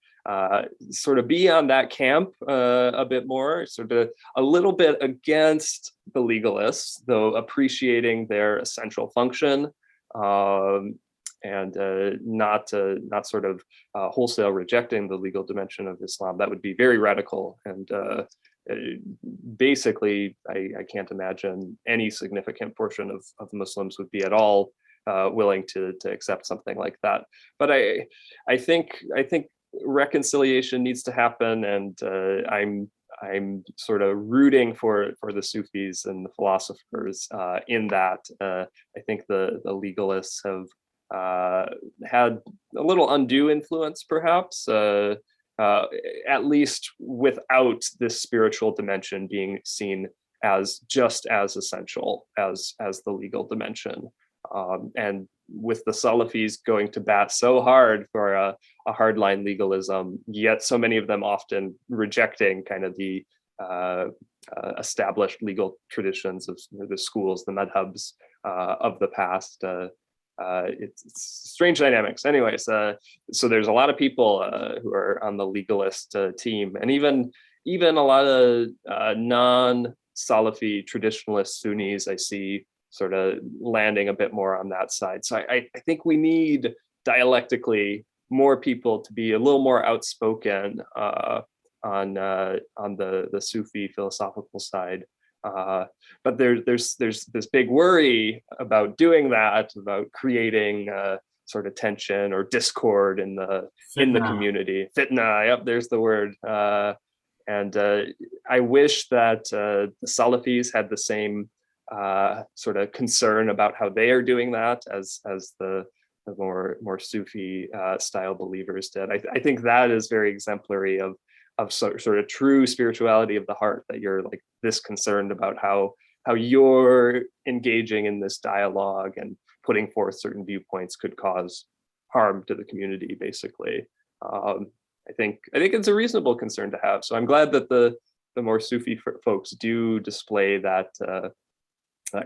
[SPEAKER 2] sort of be on that camp a bit more, sort of a little bit against the legalists, though appreciating their essential function, and not sort of wholesale rejecting the legal dimension of Islam. That would be very radical, and basically I can't imagine any significant portion of Muslims would be at all willing to accept something like that. But I think reconciliation needs to happen, and I'm sort of rooting for the Sufis and the philosophers in that. I think the legalists have had a little undue influence, perhaps, at least without this spiritual dimension being seen as just as essential as the legal dimension. And with the Salafis going to bat so hard for a hardline legalism, yet so many of them often rejecting kind of the established legal traditions of the schools, the madhabs of the past. It's strange dynamics. Anyways, so there's a lot of people who are on the legalist team, and even a lot of non-Salafi traditionalist Sunnis I see sort of landing a bit more on that side. So I think we need dialectically more people to be a little more outspoken on the Sufi philosophical side. But there's this big worry about doing that, about creating sort of tension or discord in the community. Fitna, yep, there's the word. And I wish that the Salafis had the same sort of concern about how they are doing that as the more Sufi style believers did. I think that is very exemplary of sort of true spirituality of the heart, that you're like this concerned about how you're engaging in this dialogue and putting forth certain viewpoints could cause harm to the community, basically. I think it's a reasonable concern to have. So I'm glad that the more Sufi folks do display that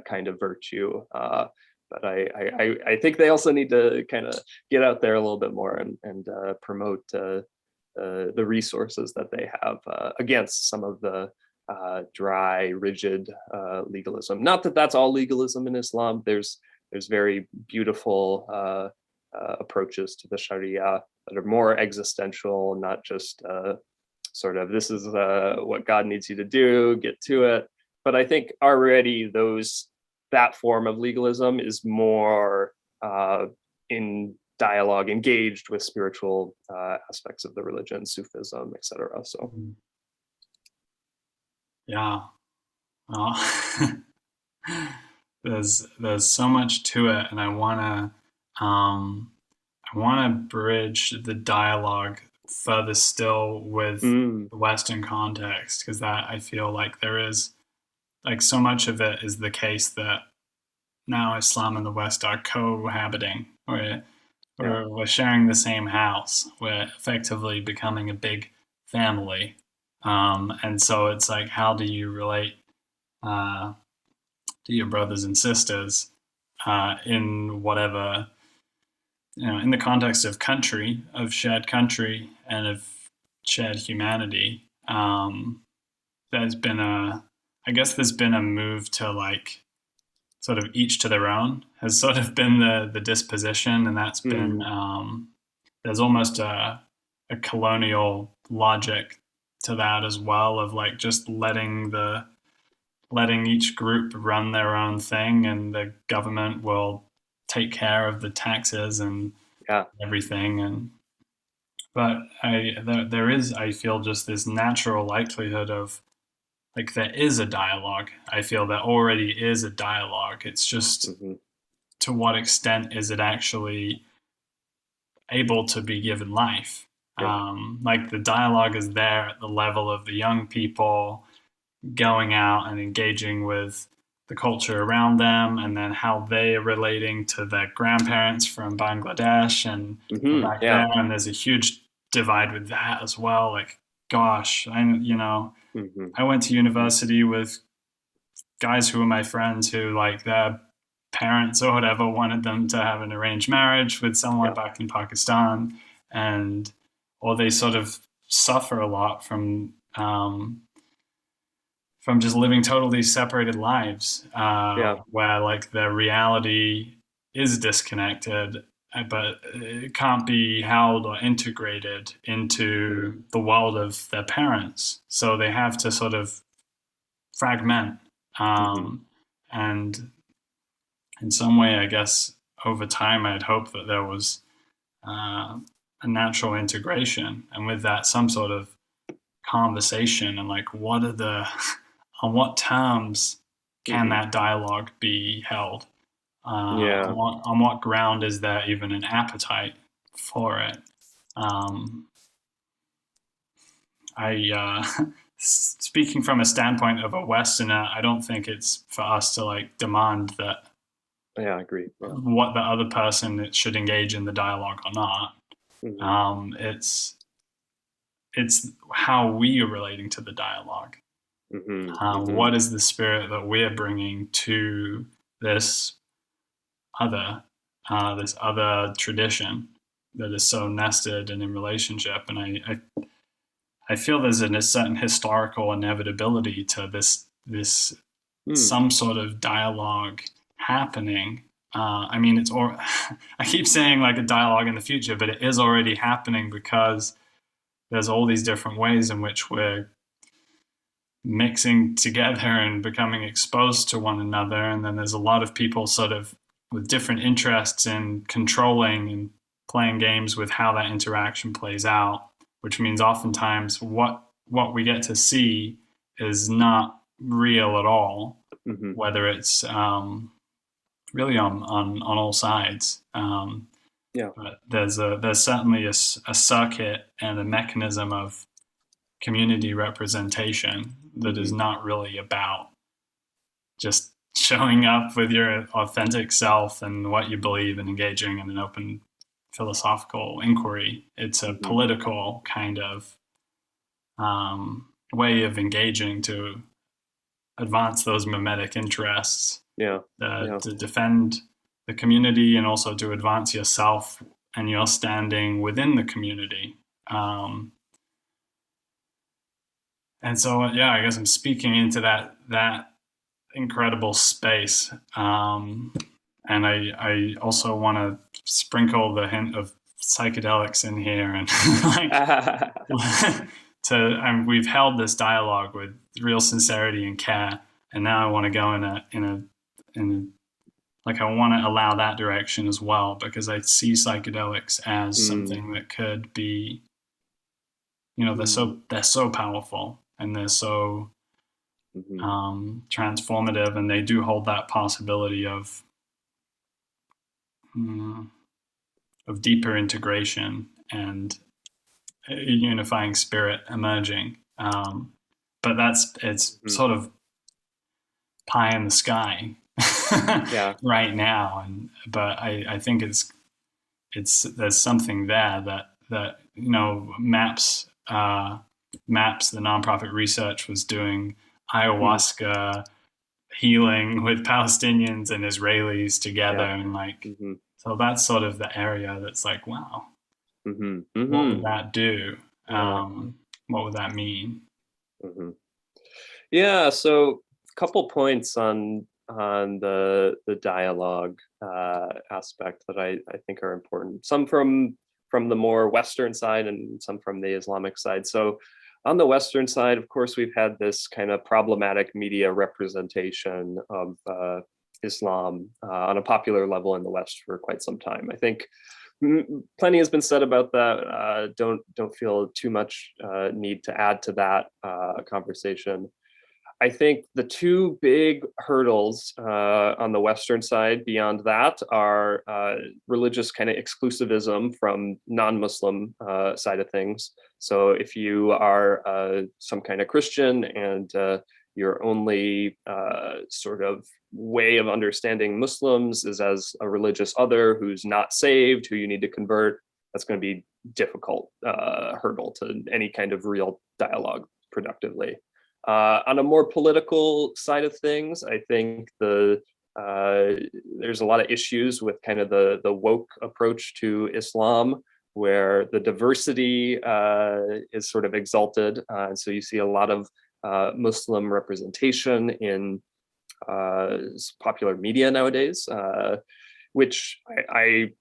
[SPEAKER 2] kind of virtue. But I think they also need to kind of get out there a little bit more and promote the resources that they have against some of the dry, rigid legalism. Not that that's all legalism in Islam. There's very beautiful approaches to the Sharia that are more existential, not just sort of this is what God needs you to do, get to it. But I think already that form of legalism is more in dialogue, engaged with spiritual aspects of the religion, Sufism, etc. So,
[SPEAKER 1] yeah, uh, there's so much to it, and I want to bridge the dialogue further still with
[SPEAKER 2] Mm,
[SPEAKER 1] the Western context, because that I feel like there is like so much of it is the case that now Islam and the West are cohabiting.
[SPEAKER 2] yeah.
[SPEAKER 1] We're sharing the same house. We're effectively becoming a big family. And so it's like, how do you relate uh, to your brothers and sisters in whatever, in the context of country, of shared country, and of shared humanity? There's been I guess there's been a move to like sort of each to their own has sort of been the disposition, and that's been
[SPEAKER 2] Mm,
[SPEAKER 1] there's almost a colonial logic to that as well, of like just letting each group run their own thing, and the government will take care of the taxes and
[SPEAKER 2] yeah.
[SPEAKER 1] everything. And but there is, I feel, just this natural likelihood of like there is a dialogue. I feel there already is a dialogue. It's just
[SPEAKER 2] Hmm.
[SPEAKER 1] to what extent is it actually able to be given life?
[SPEAKER 2] Yeah.
[SPEAKER 1] Like the dialogue is there at the level of the young people going out and engaging with the culture around them, and then how they are relating to their grandparents from Bangladesh and from
[SPEAKER 2] Hmm.
[SPEAKER 1] back
[SPEAKER 2] Yeah.
[SPEAKER 1] there. And there's a huge divide with that as well. Like, gosh,
[SPEAKER 2] Hmm.
[SPEAKER 1] I went to university with guys who were my friends who like their parents or whatever wanted them to have an arranged marriage with someone
[SPEAKER 2] Yeah.
[SPEAKER 1] back in Pakistan, and or they sort of suffer a lot from just living totally separated lives,
[SPEAKER 2] Yeah.
[SPEAKER 1] where like their reality is disconnected, but it can't be held or integrated
[SPEAKER 2] Mm,
[SPEAKER 1] into the world of their parents. So they have to sort of fragment.
[SPEAKER 2] hmm.
[SPEAKER 1] And in some way, I guess over time, I'd hope that there was a natural integration, and with that, some sort of conversation, and like, what are the, on what terms can
[SPEAKER 2] Hmm.
[SPEAKER 1] that dialogue be held?
[SPEAKER 2] Yeah.
[SPEAKER 1] On what ground is there even an appetite for it? Um, Speaking from a standpoint of a Westerner, I don't think it's for us to like demand that
[SPEAKER 2] Yeah. I agree. Yeah.
[SPEAKER 1] what the other person should engage in the dialogue or not.
[SPEAKER 2] Hmm.
[SPEAKER 1] It's how we are relating to the dialogue.
[SPEAKER 2] Hmm. Hmm.
[SPEAKER 1] What is the spirit that we're bringing to this other this other tradition that is so nested and in relationship? And I feel there's a certain historical inevitability to this
[SPEAKER 2] Mm,
[SPEAKER 1] some sort of dialogue happening. I mean, I keep saying like a dialogue in the future, but it is already happening, because there's all these different ways in which we're mixing together and becoming exposed to one another. And then there's a lot of people sort of with different interests in controlling and playing games with how that interaction plays out, which means oftentimes what we get to see is not real at all,
[SPEAKER 2] hmm.
[SPEAKER 1] whether it's really on all sides.
[SPEAKER 2] Yeah.
[SPEAKER 1] But there's certainly a circuit and a mechanism of community representation that is
[SPEAKER 2] Hmm.
[SPEAKER 1] not really about just showing up with your authentic self and what you believe and engaging in an open philosophical inquiry. It's a
[SPEAKER 2] Hmm.
[SPEAKER 1] political kind of way of engaging to advance those mimetic interests,
[SPEAKER 2] Yeah. Yeah.
[SPEAKER 1] to defend the community, and also to advance yourself and your standing within the community. Um, and so, yeah, I guess I'm speaking into that incredible space. And I also want to sprinkle the hint of psychedelics in here, and like and we've held this dialogue with real sincerity and care, and now I want to go in a like I want to allow that direction as well, because I see psychedelics as
[SPEAKER 2] Mm,
[SPEAKER 1] something that could be,
[SPEAKER 2] mm,
[SPEAKER 1] they're so powerful, and they're so transformative, and they do hold that possibility of deeper integration and a unifying spirit emerging. But it's sort of pie in the sky right now, but I think there's something there that maps the nonprofit research was doing ayahuasca healing with Palestinians and Israelis together, and so that's sort of the area that's like, wow, what would that do? What would that mean?
[SPEAKER 2] Yeah, so a couple points on the dialogue aspect that I think are important. Some from the more Western side and some from the Islamic side. So on the Western side, of course, we've had this kind of problematic media representation of Islam on a popular level in the West for quite some time. I think plenty has been said about that. Don't feel too much need to add to that conversation. I think the two big hurdles on the Western side beyond that are religious kind of exclusivism from non-Muslim side of things. So if you are some kind of Christian and your only sort of way of understanding Muslims is as a religious other who's not saved, who you need to convert, that's going to be difficult hurdle to any kind of real dialogue productively. On a more political side of things, I think there's a lot of issues with kind of the woke approach to Islam, where the diversity is sort of exalted. So you see a lot of Muslim representation in popular media nowadays, which I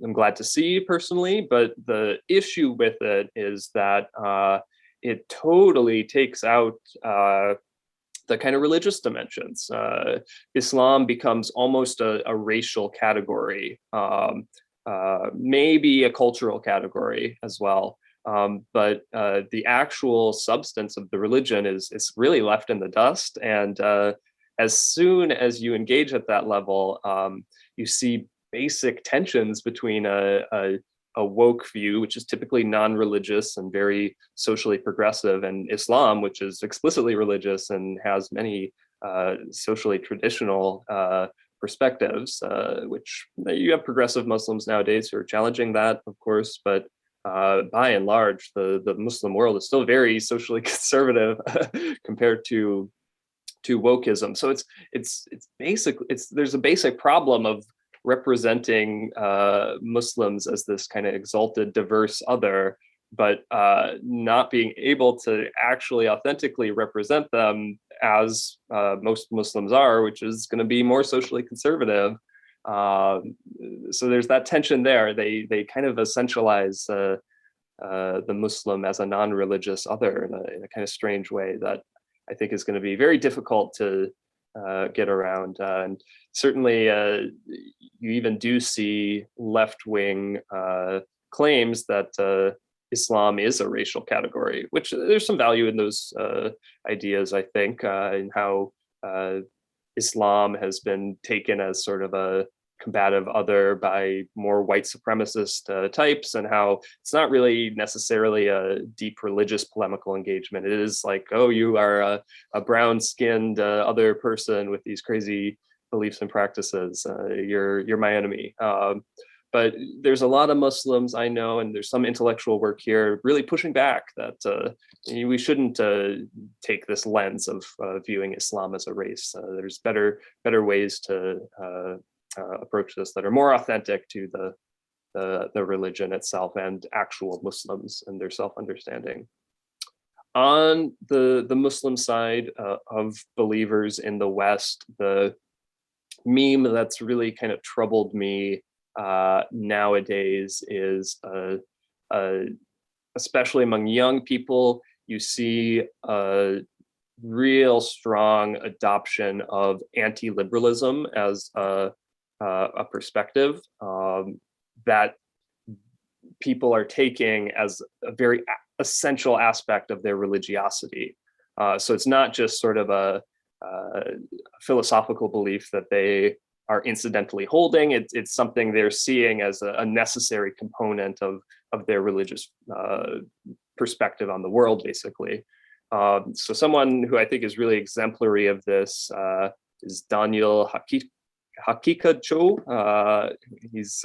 [SPEAKER 2] am glad to see personally. But the issue with it is that it totally takes out the kind of religious dimensions. Islam becomes almost a racial category, maybe a cultural category as well. But the actual substance of the religion is really left in the dust. And as soon as you engage at that level, you see basic tensions between a woke view, which is typically non-religious and very socially progressive, and Islam, which is explicitly religious and has many socially traditional perspectives, which you have progressive Muslims nowadays who are challenging that, of course, but by and large, the Muslim world is still very socially conservative compared to wokeism. So there's a basic problem of representing Muslims as this kind of exalted, diverse other, but not being able to actually authentically represent them as most Muslims are, which is going to be more socially conservative. So there's that tension there. They kind of essentialize the Muslim as a non-religious other in a kind of strange way that I think is going to be very difficult to get around. And certainly you even do see left-wing claims that Islam is a racial category, which there's some value in those ideas, I think, in how Islam has been taken as sort of a combative other by more white supremacist types, and how it's not really necessarily a deep religious polemical engagement. It is like, oh, you are a brown-skinned other person with these crazy beliefs and practices. You're my enemy. But there's a lot of Muslims I know, and there's some intellectual work here really pushing back that we shouldn't take this lens of viewing Islam as a race. There's better ways to approach this that are more authentic to the religion itself and actual Muslims and their self-understanding. On the Muslim side of believers in the West, the meme that's really kind of troubled me nowadays is especially among young people, you see a real strong adoption of anti-liberalism as a perspective that people are taking as a very essential aspect of their religiosity. So it's not just sort of a philosophical belief that they are incidentally holding. It's something they're seeing as a necessary component of their religious perspective on the world, basically. So someone who I think is really exemplary of this is Daniel Hakikacho. He's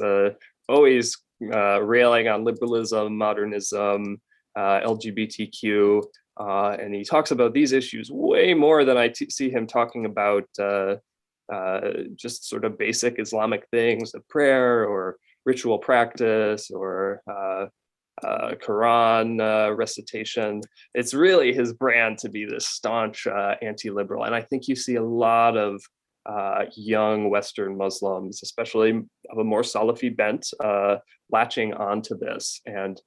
[SPEAKER 2] always railing on liberalism, modernism, LGBTQ, and he talks about these issues way more than I see him talking about just sort of basic Islamic things of prayer or ritual practice or Quran recitation. It's really his brand to be this staunch anti-liberal. And I think you see a lot of young Western Muslims, especially of a more Salafi bent, latching onto this. And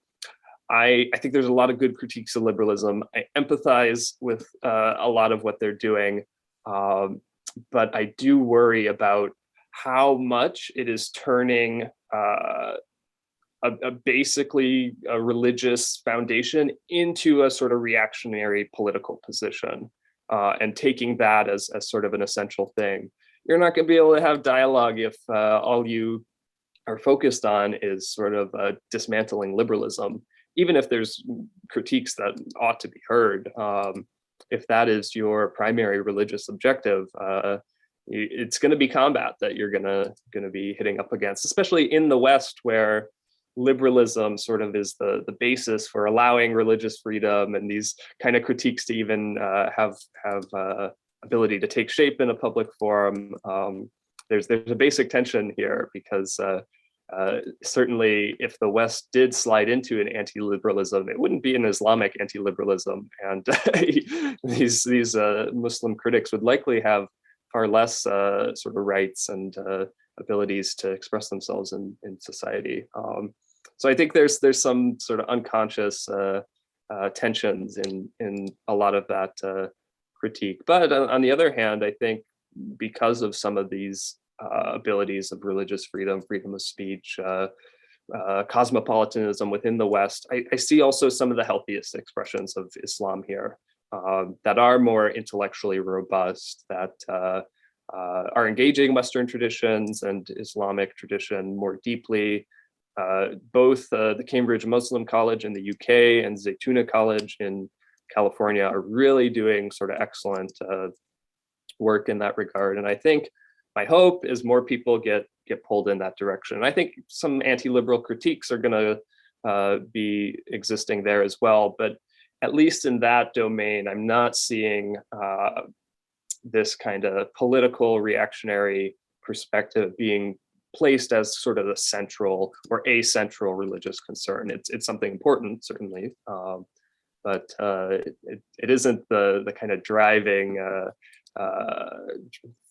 [SPEAKER 2] I think there's a lot of good critiques of liberalism. I empathize with a lot of what they're doing, but I do worry about how much it is turning basically a religious foundation into a sort of reactionary political position, and taking that as sort of an essential thing. You're not going to be able to have dialogue if all you are focused on is sort of dismantling liberalism, even if there's critiques that ought to be heard. If that is your primary religious objective, it's going to be combat that you're going to be hitting up against, especially in the West, where liberalism sort of is the basis for allowing religious freedom and these kind of critiques to even have ability to take shape in a public forum. There's a basic tension here, because certainly if the West did slide into an anti-liberalism, it wouldn't be an Islamic anti-liberalism, and these Muslim critics would likely have far less sort of rights and abilities to express themselves in society. So I think there's some sort of unconscious tensions in a lot of that critique. But on the other hand, I think because of some of these abilities of religious freedom, freedom of speech, cosmopolitanism within the West, I see also some of the healthiest expressions of Islam here that are more intellectually robust, that are engaging Western traditions and Islamic tradition more deeply. Both the Cambridge Muslim College in the UK and Zaytuna College in California are really doing sort of excellent work in that regard. And I think my hope is more people get pulled in that direction. And I think some anti-liberal critiques are going to be existing there as well. But at least in that domain, I'm not seeing this kind of political reactionary perspective being placed as sort of the central or a central religious concern. It's something important, certainly, but it isn't the kind of driving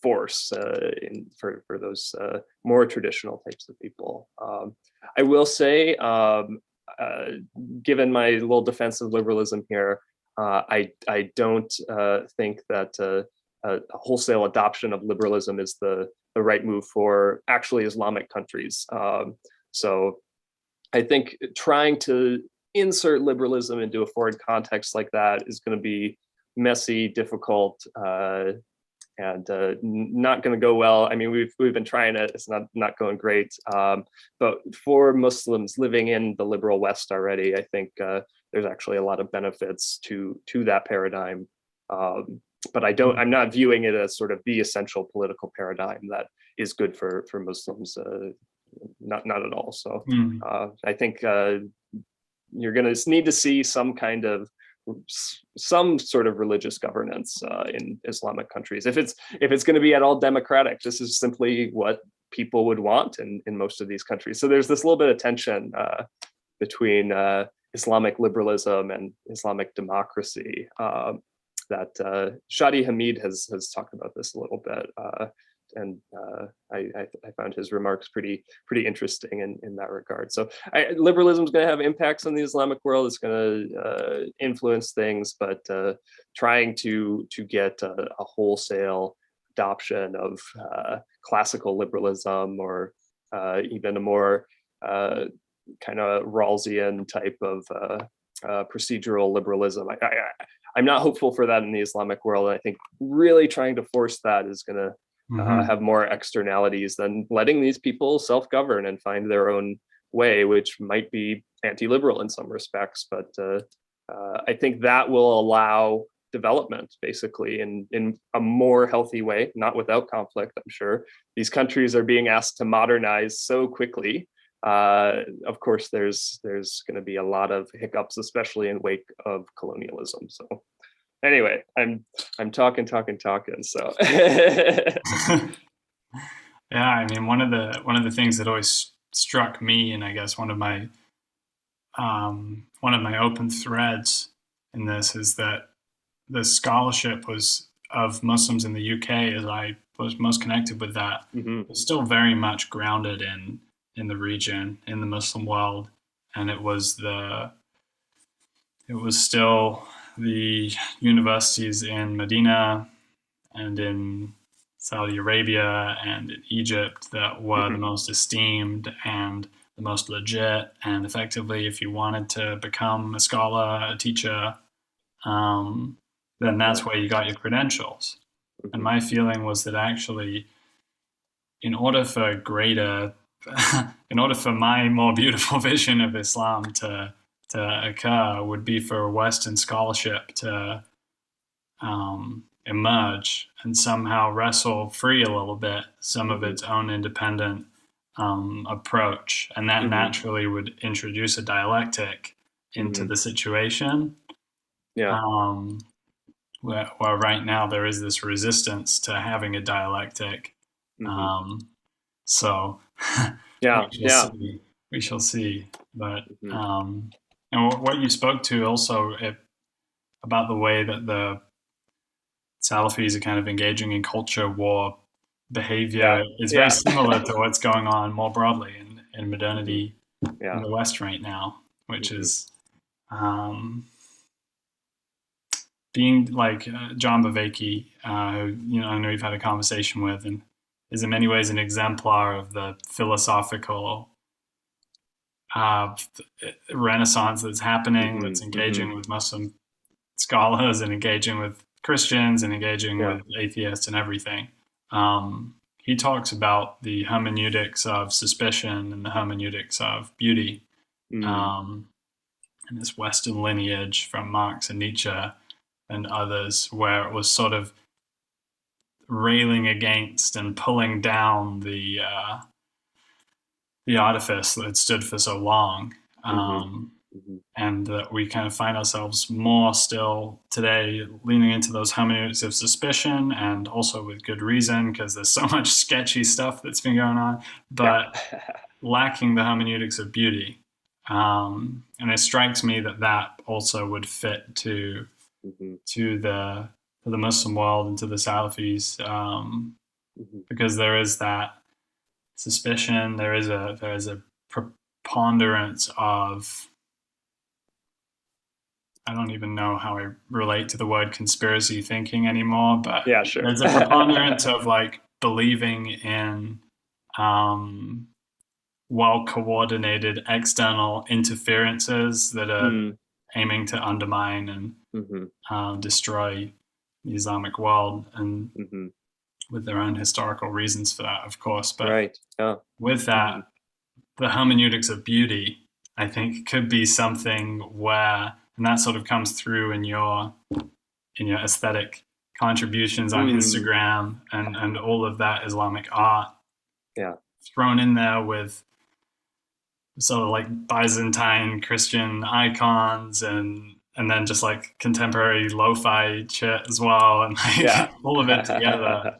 [SPEAKER 2] force for those more traditional types of people. I will say, given my little defense of liberalism here, I don't think that a wholesale adoption of liberalism is the right move for actually Islamic countries. So I think trying to insert liberalism into a foreign context like that is going to be messy, difficult, and not going to go well. I mean, we've been trying it; it's not going great. But for Muslims living in the liberal West already, I think there's actually a lot of benefits to that paradigm. But I'm not viewing it as sort of the essential political paradigm that is good for Muslims. Not at all. So I think you're going to need to see some sort of religious governance in Islamic countries. If it's going to be at all democratic, this is simply what people would want in most of these countries. So there's this little bit of tension between Islamic liberalism and Islamic democracy. That Shadi Hamid has talked about this a little bit, and I found his remarks pretty interesting in that regard. So liberalism is going to have impacts on the Islamic world. It's going to influence things, but trying to get a wholesale adoption of classical liberalism or even a more kind of Rawlsian type of procedural liberalism, I'm not hopeful for that in the Islamic world. I think really trying to force that is going to have more externalities than letting these people self-govern and find their own way, which might be anti-liberal in some respects. But I think that will allow development, basically, in a more healthy way, not without conflict, I'm sure. These countries are being asked to modernize so quickly. Of course, there's going to be a lot of hiccups, especially in wake of colonialism. So anyway, I'm talking. So
[SPEAKER 1] Yeah, I mean, one of the things that always struck me, and I guess one of my open threads in this, is that the scholarship was of Muslims in the UK, as I was most connected with that, was still very much grounded in the region, in the Muslim world, and it was still the universities in Medina and in Saudi Arabia and in Egypt that were the most esteemed and the most legit, and effectively, if you wanted to become a scholar, a teacher, then that's where you got your credentials. And my feeling was that actually, in order for my more beautiful vision of Islam to occur, would be for Western scholarship to emerge and somehow wrestle free a little bit some of its own independent approach, and that naturally would introduce a dialectic into the situation. Where right now there is this resistance to having a dialectic. So we shall see. But and what you spoke to also about the way that the Salafis are kind of engaging in culture war behavior is very similar to what's going on more broadly in modernity in the West right now, which is being like John Bavecki, who I know you've had a conversation with, and is in many ways an exemplar of the philosophical renaissance that's happening, that's engaging with Muslim scholars and engaging with Christians and engaging with atheists and everything. He talks about the hermeneutics of suspicion and the hermeneutics of beauty, and this Western lineage from Marx and Nietzsche and others, where it was sort of railing against and pulling down the artifice that had stood for so long. And that we kind of find ourselves more still today leaning into those hermeneutics of suspicion, and also with good reason, because there's so much sketchy stuff that's been going on, but lacking the hermeneutics of beauty. And it strikes me that also would fit to the Muslim world and to the Salafis, because there is that suspicion, there is a preponderance of, I don't even know how I relate to the word conspiracy thinking anymore, but there's a preponderance of like believing in well-coordinated external interferences that are aiming to undermine and destroy the Islamic world, and with their own historical reasons for that, of course. But with that, the hermeneutics of beauty, I think, could be something where, and that sort of comes through in your aesthetic contributions on Instagram and all of that Islamic art, thrown in there with sort of like Byzantine Christian icons and then just like contemporary lo-fi shit as well, and like all of it together.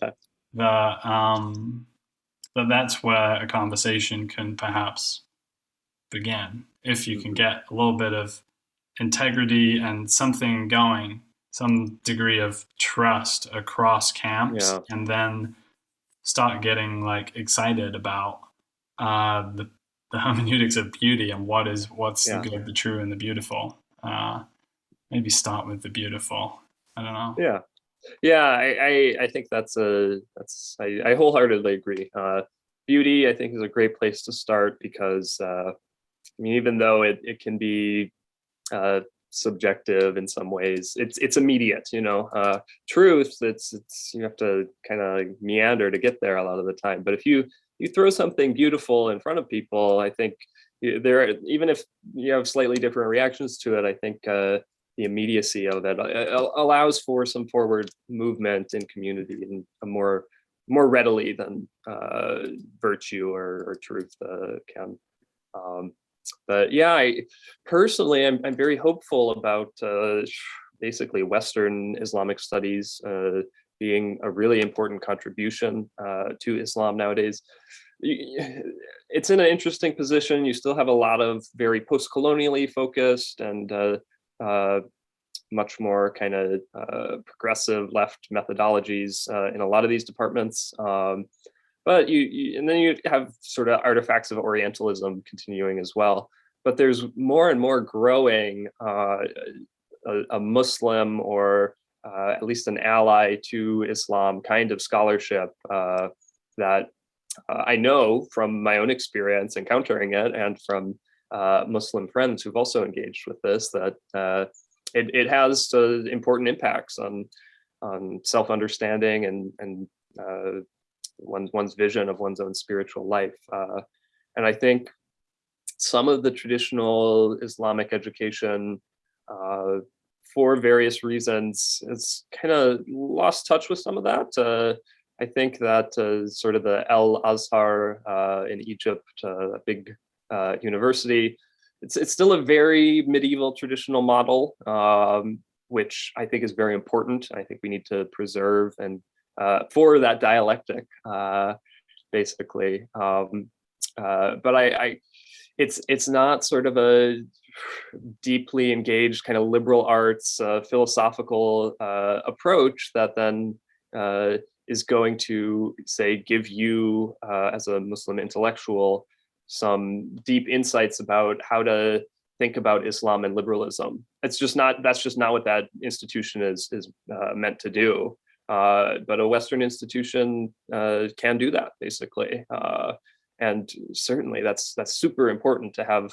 [SPEAKER 1] That's where a conversation can perhaps begin, if you can get a little bit of integrity and something going, some degree of trust across camps, and then start getting like excited about the hermeneutics of beauty and what's the good, the true, and the beautiful. Maybe start with the beautiful. I don't know.
[SPEAKER 2] I think I wholeheartedly agree. Beauty, I think, is a great place to start, because I mean, even though it can be subjective in some ways. It's immediate, truth. It's you have to kind of meander to get there a lot of the time. But if you throw something beautiful in front of people, I think even if you have slightly different reactions to it, I think the immediacy of it allows for some forward movement in community and a more readily than virtue or truth can. But yeah, personally, I'm very hopeful about basically Western Islamic studies being a really important contribution to Islam nowadays. It's in an interesting position. You still have a lot of very post-colonially focused and much more kind of progressive left methodologies in a lot of these departments. But and then you have sort of artifacts of Orientalism continuing as well. But there's more and more growing a Muslim or at least an ally to Islam kind of scholarship that I know from my own experience encountering it and from Muslim friends who've also engaged with this, that it has important impacts on self-understanding and one's vision of one's own spiritual life. And I think some of the traditional Islamic education, for various reasons, it's kind of lost touch with some of that. I think that sort of the Al Azhar in Egypt, a big university, it's still a very medieval traditional model, which I think is very important. I think we need to preserve and for that dialectic, basically. But it's not sort of a deeply engaged kind of liberal arts philosophical approach that then is going to, say, give you as a Muslim intellectual some deep insights about how to think about Islam and liberalism. That's just not what that institution is meant to do. But a Western institution can do that, basically. And certainly that's super important to have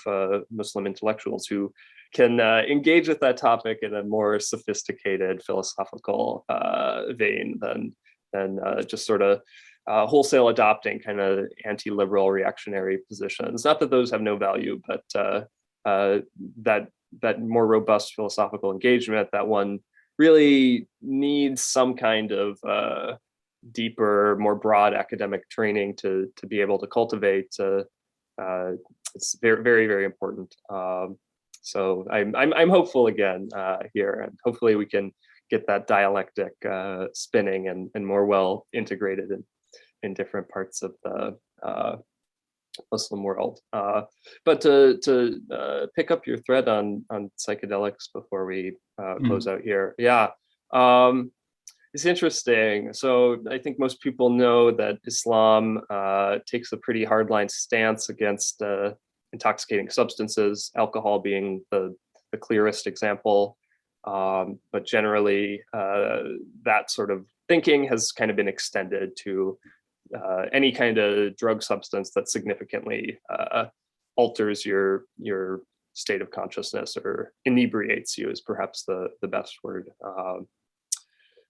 [SPEAKER 2] Muslim intellectuals who can engage with that topic in a more sophisticated philosophical vein than just sort of wholesale adopting kind of anti-liberal reactionary positions. Not that those have no value, but that more robust philosophical engagement that one really needs some kind of deeper, more broad academic training to be able to cultivate. It's very, very, very important. So I'm hopeful again here, and hopefully we can get that dialectic spinning and more well integrated in different parts of the Muslim world. But to pick up your thread on psychedelics before we close out here, yeah. It's interesting. So I think most people know that Islam takes a pretty hardline stance against intoxicating substances, alcohol being the clearest example. But generally, that sort of thinking has kind of been extended to any kind of drug substance that significantly alters your state of consciousness or inebriates you is perhaps the best word.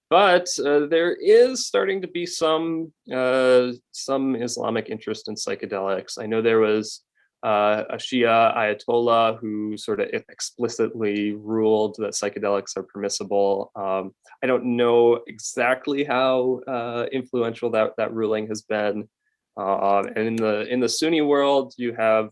[SPEAKER 2] But there is starting to be some Islamic interest in psychedelics. I know there was a Shia Ayatollah who sort of explicitly ruled that psychedelics are permissible. I don't know exactly how influential that ruling has been. And in the Sunni world, you have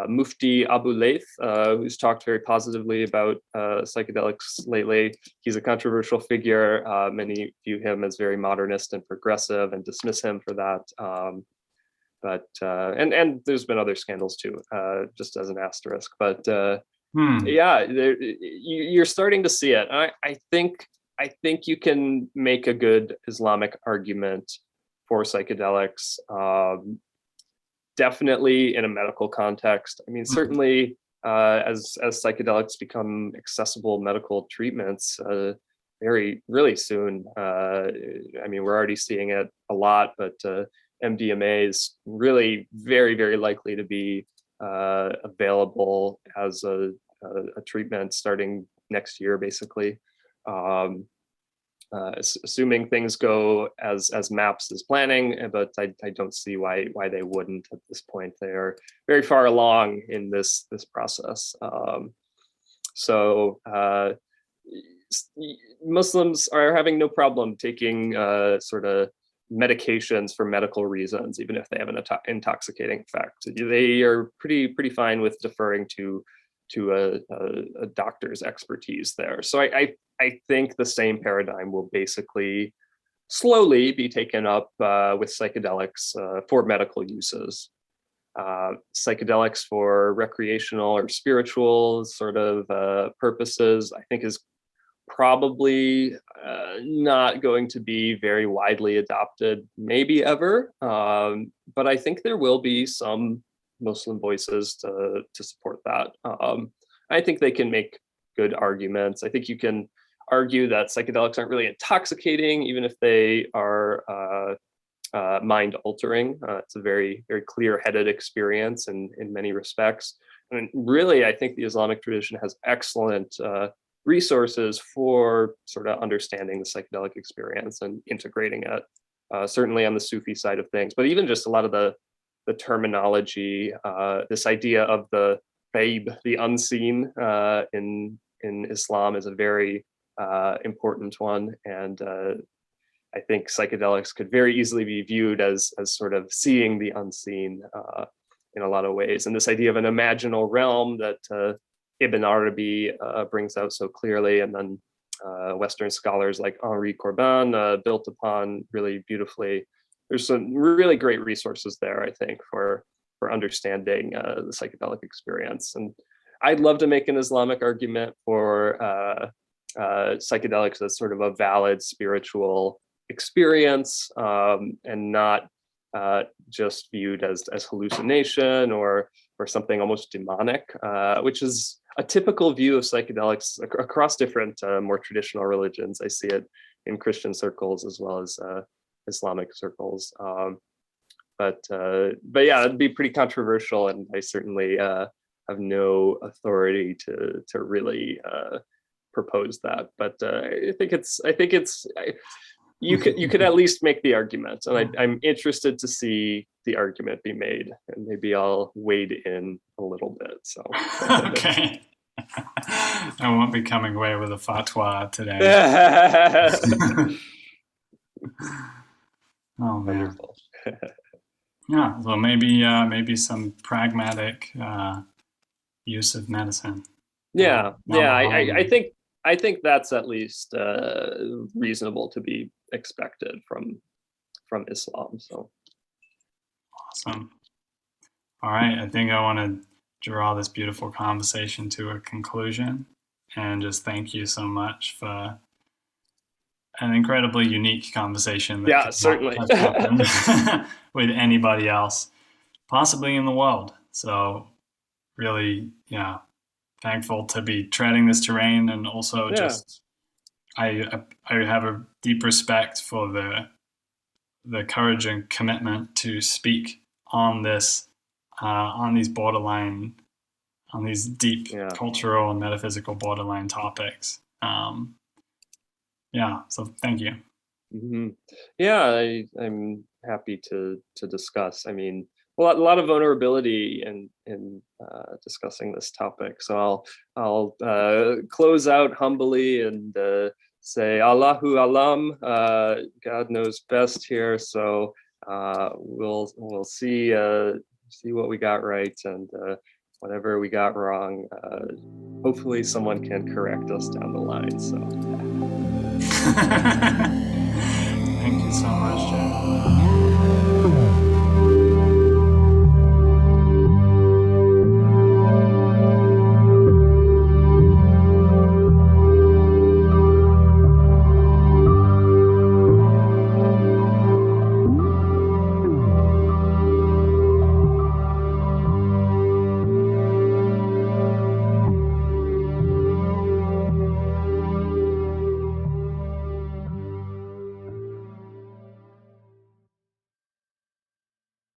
[SPEAKER 2] Mufti Abu Layth, who's talked very positively about psychedelics lately. He's a controversial figure. Many view him as very modernist and progressive and dismiss him for that. But and there's been other scandals too, just as an asterisk. But yeah, you're starting to see it. I think you can make a good Islamic argument for psychedelics. Definitely in a medical context. I mean, certainly as psychedelics become accessible medical treatments really soon. I mean, we're already seeing it a lot, but MDMA is really very, very likely to be available as a a treatment starting next year, basically. Assuming things go as MAPS is planning, but I don't see why they wouldn't at this point. They are very far along in this process. So Muslims are having no problem taking sort of medications for medical reasons, even if they have an intoxicating effect. They are pretty fine with deferring to a doctor's expertise there. So I think the same paradigm will basically slowly be taken up with psychedelics for medical uses. Psychedelics for recreational or spiritual sort of purposes, I think, is probably not going to be very widely adopted, maybe ever. But I think there will be some Muslim voices to support that. I think they can make good arguments. I think you can argue that psychedelics aren't really intoxicating, even if they are mind altering. It's a very, very clear-headed experience in many respects. And really, I think the Islamic tradition has excellent resources for sort of understanding the psychedelic experience and integrating it, certainly on the Sufi side of things, but even just a lot of the terminology, this idea of the ghaib, the unseen in Islam, is a very important one. And I think psychedelics could very easily be viewed as sort of seeing the unseen in a lot of ways. And this idea of an imaginal realm that Ibn Arabi brings out so clearly, and then Western scholars like Henri Corbin built upon really beautifully. There's some really great resources there, I think, for understanding the psychedelic experience. And I'd love to make an Islamic argument for psychedelics as sort of a valid spiritual experience, and not just viewed as hallucination or something almost demonic, which is a typical view of psychedelics across different more traditional religions. I see it in Christian circles as well as Islamic circles. But yeah, it'd be pretty controversial, and I certainly have no authority to really propose that. But I think you could at least make the argument, and I'm interested to see the argument be made, and maybe I'll wade in a little bit. So
[SPEAKER 1] okay, I won't be coming away with a fatwa today. Oh man.
[SPEAKER 2] Wonderful.
[SPEAKER 1] Yeah, so maybe some pragmatic use of medicine.
[SPEAKER 2] Yeah. I think that's at least reasonable to be expected from Islam. So
[SPEAKER 1] awesome. All right, I think I want to draw this beautiful conversation to a conclusion, and just thank you so much for an incredibly unique conversation that
[SPEAKER 2] certainly
[SPEAKER 1] with anybody else possibly in the world. So really, thankful to be treading this terrain, and also just I have a deep respect for the courage and commitment to speak on this on these deep cultural and metaphysical borderline topics. So thank you.
[SPEAKER 2] Mm-hmm. Yeah, I'm happy to discuss. I mean, a lot of vulnerability in discussing this topic. So I'll close out humbly and say Allahu Alam. God knows best here. So we'll see what we got right, and whatever we got wrong, hopefully someone can correct us down the line. So
[SPEAKER 1] thank you so much, Jared.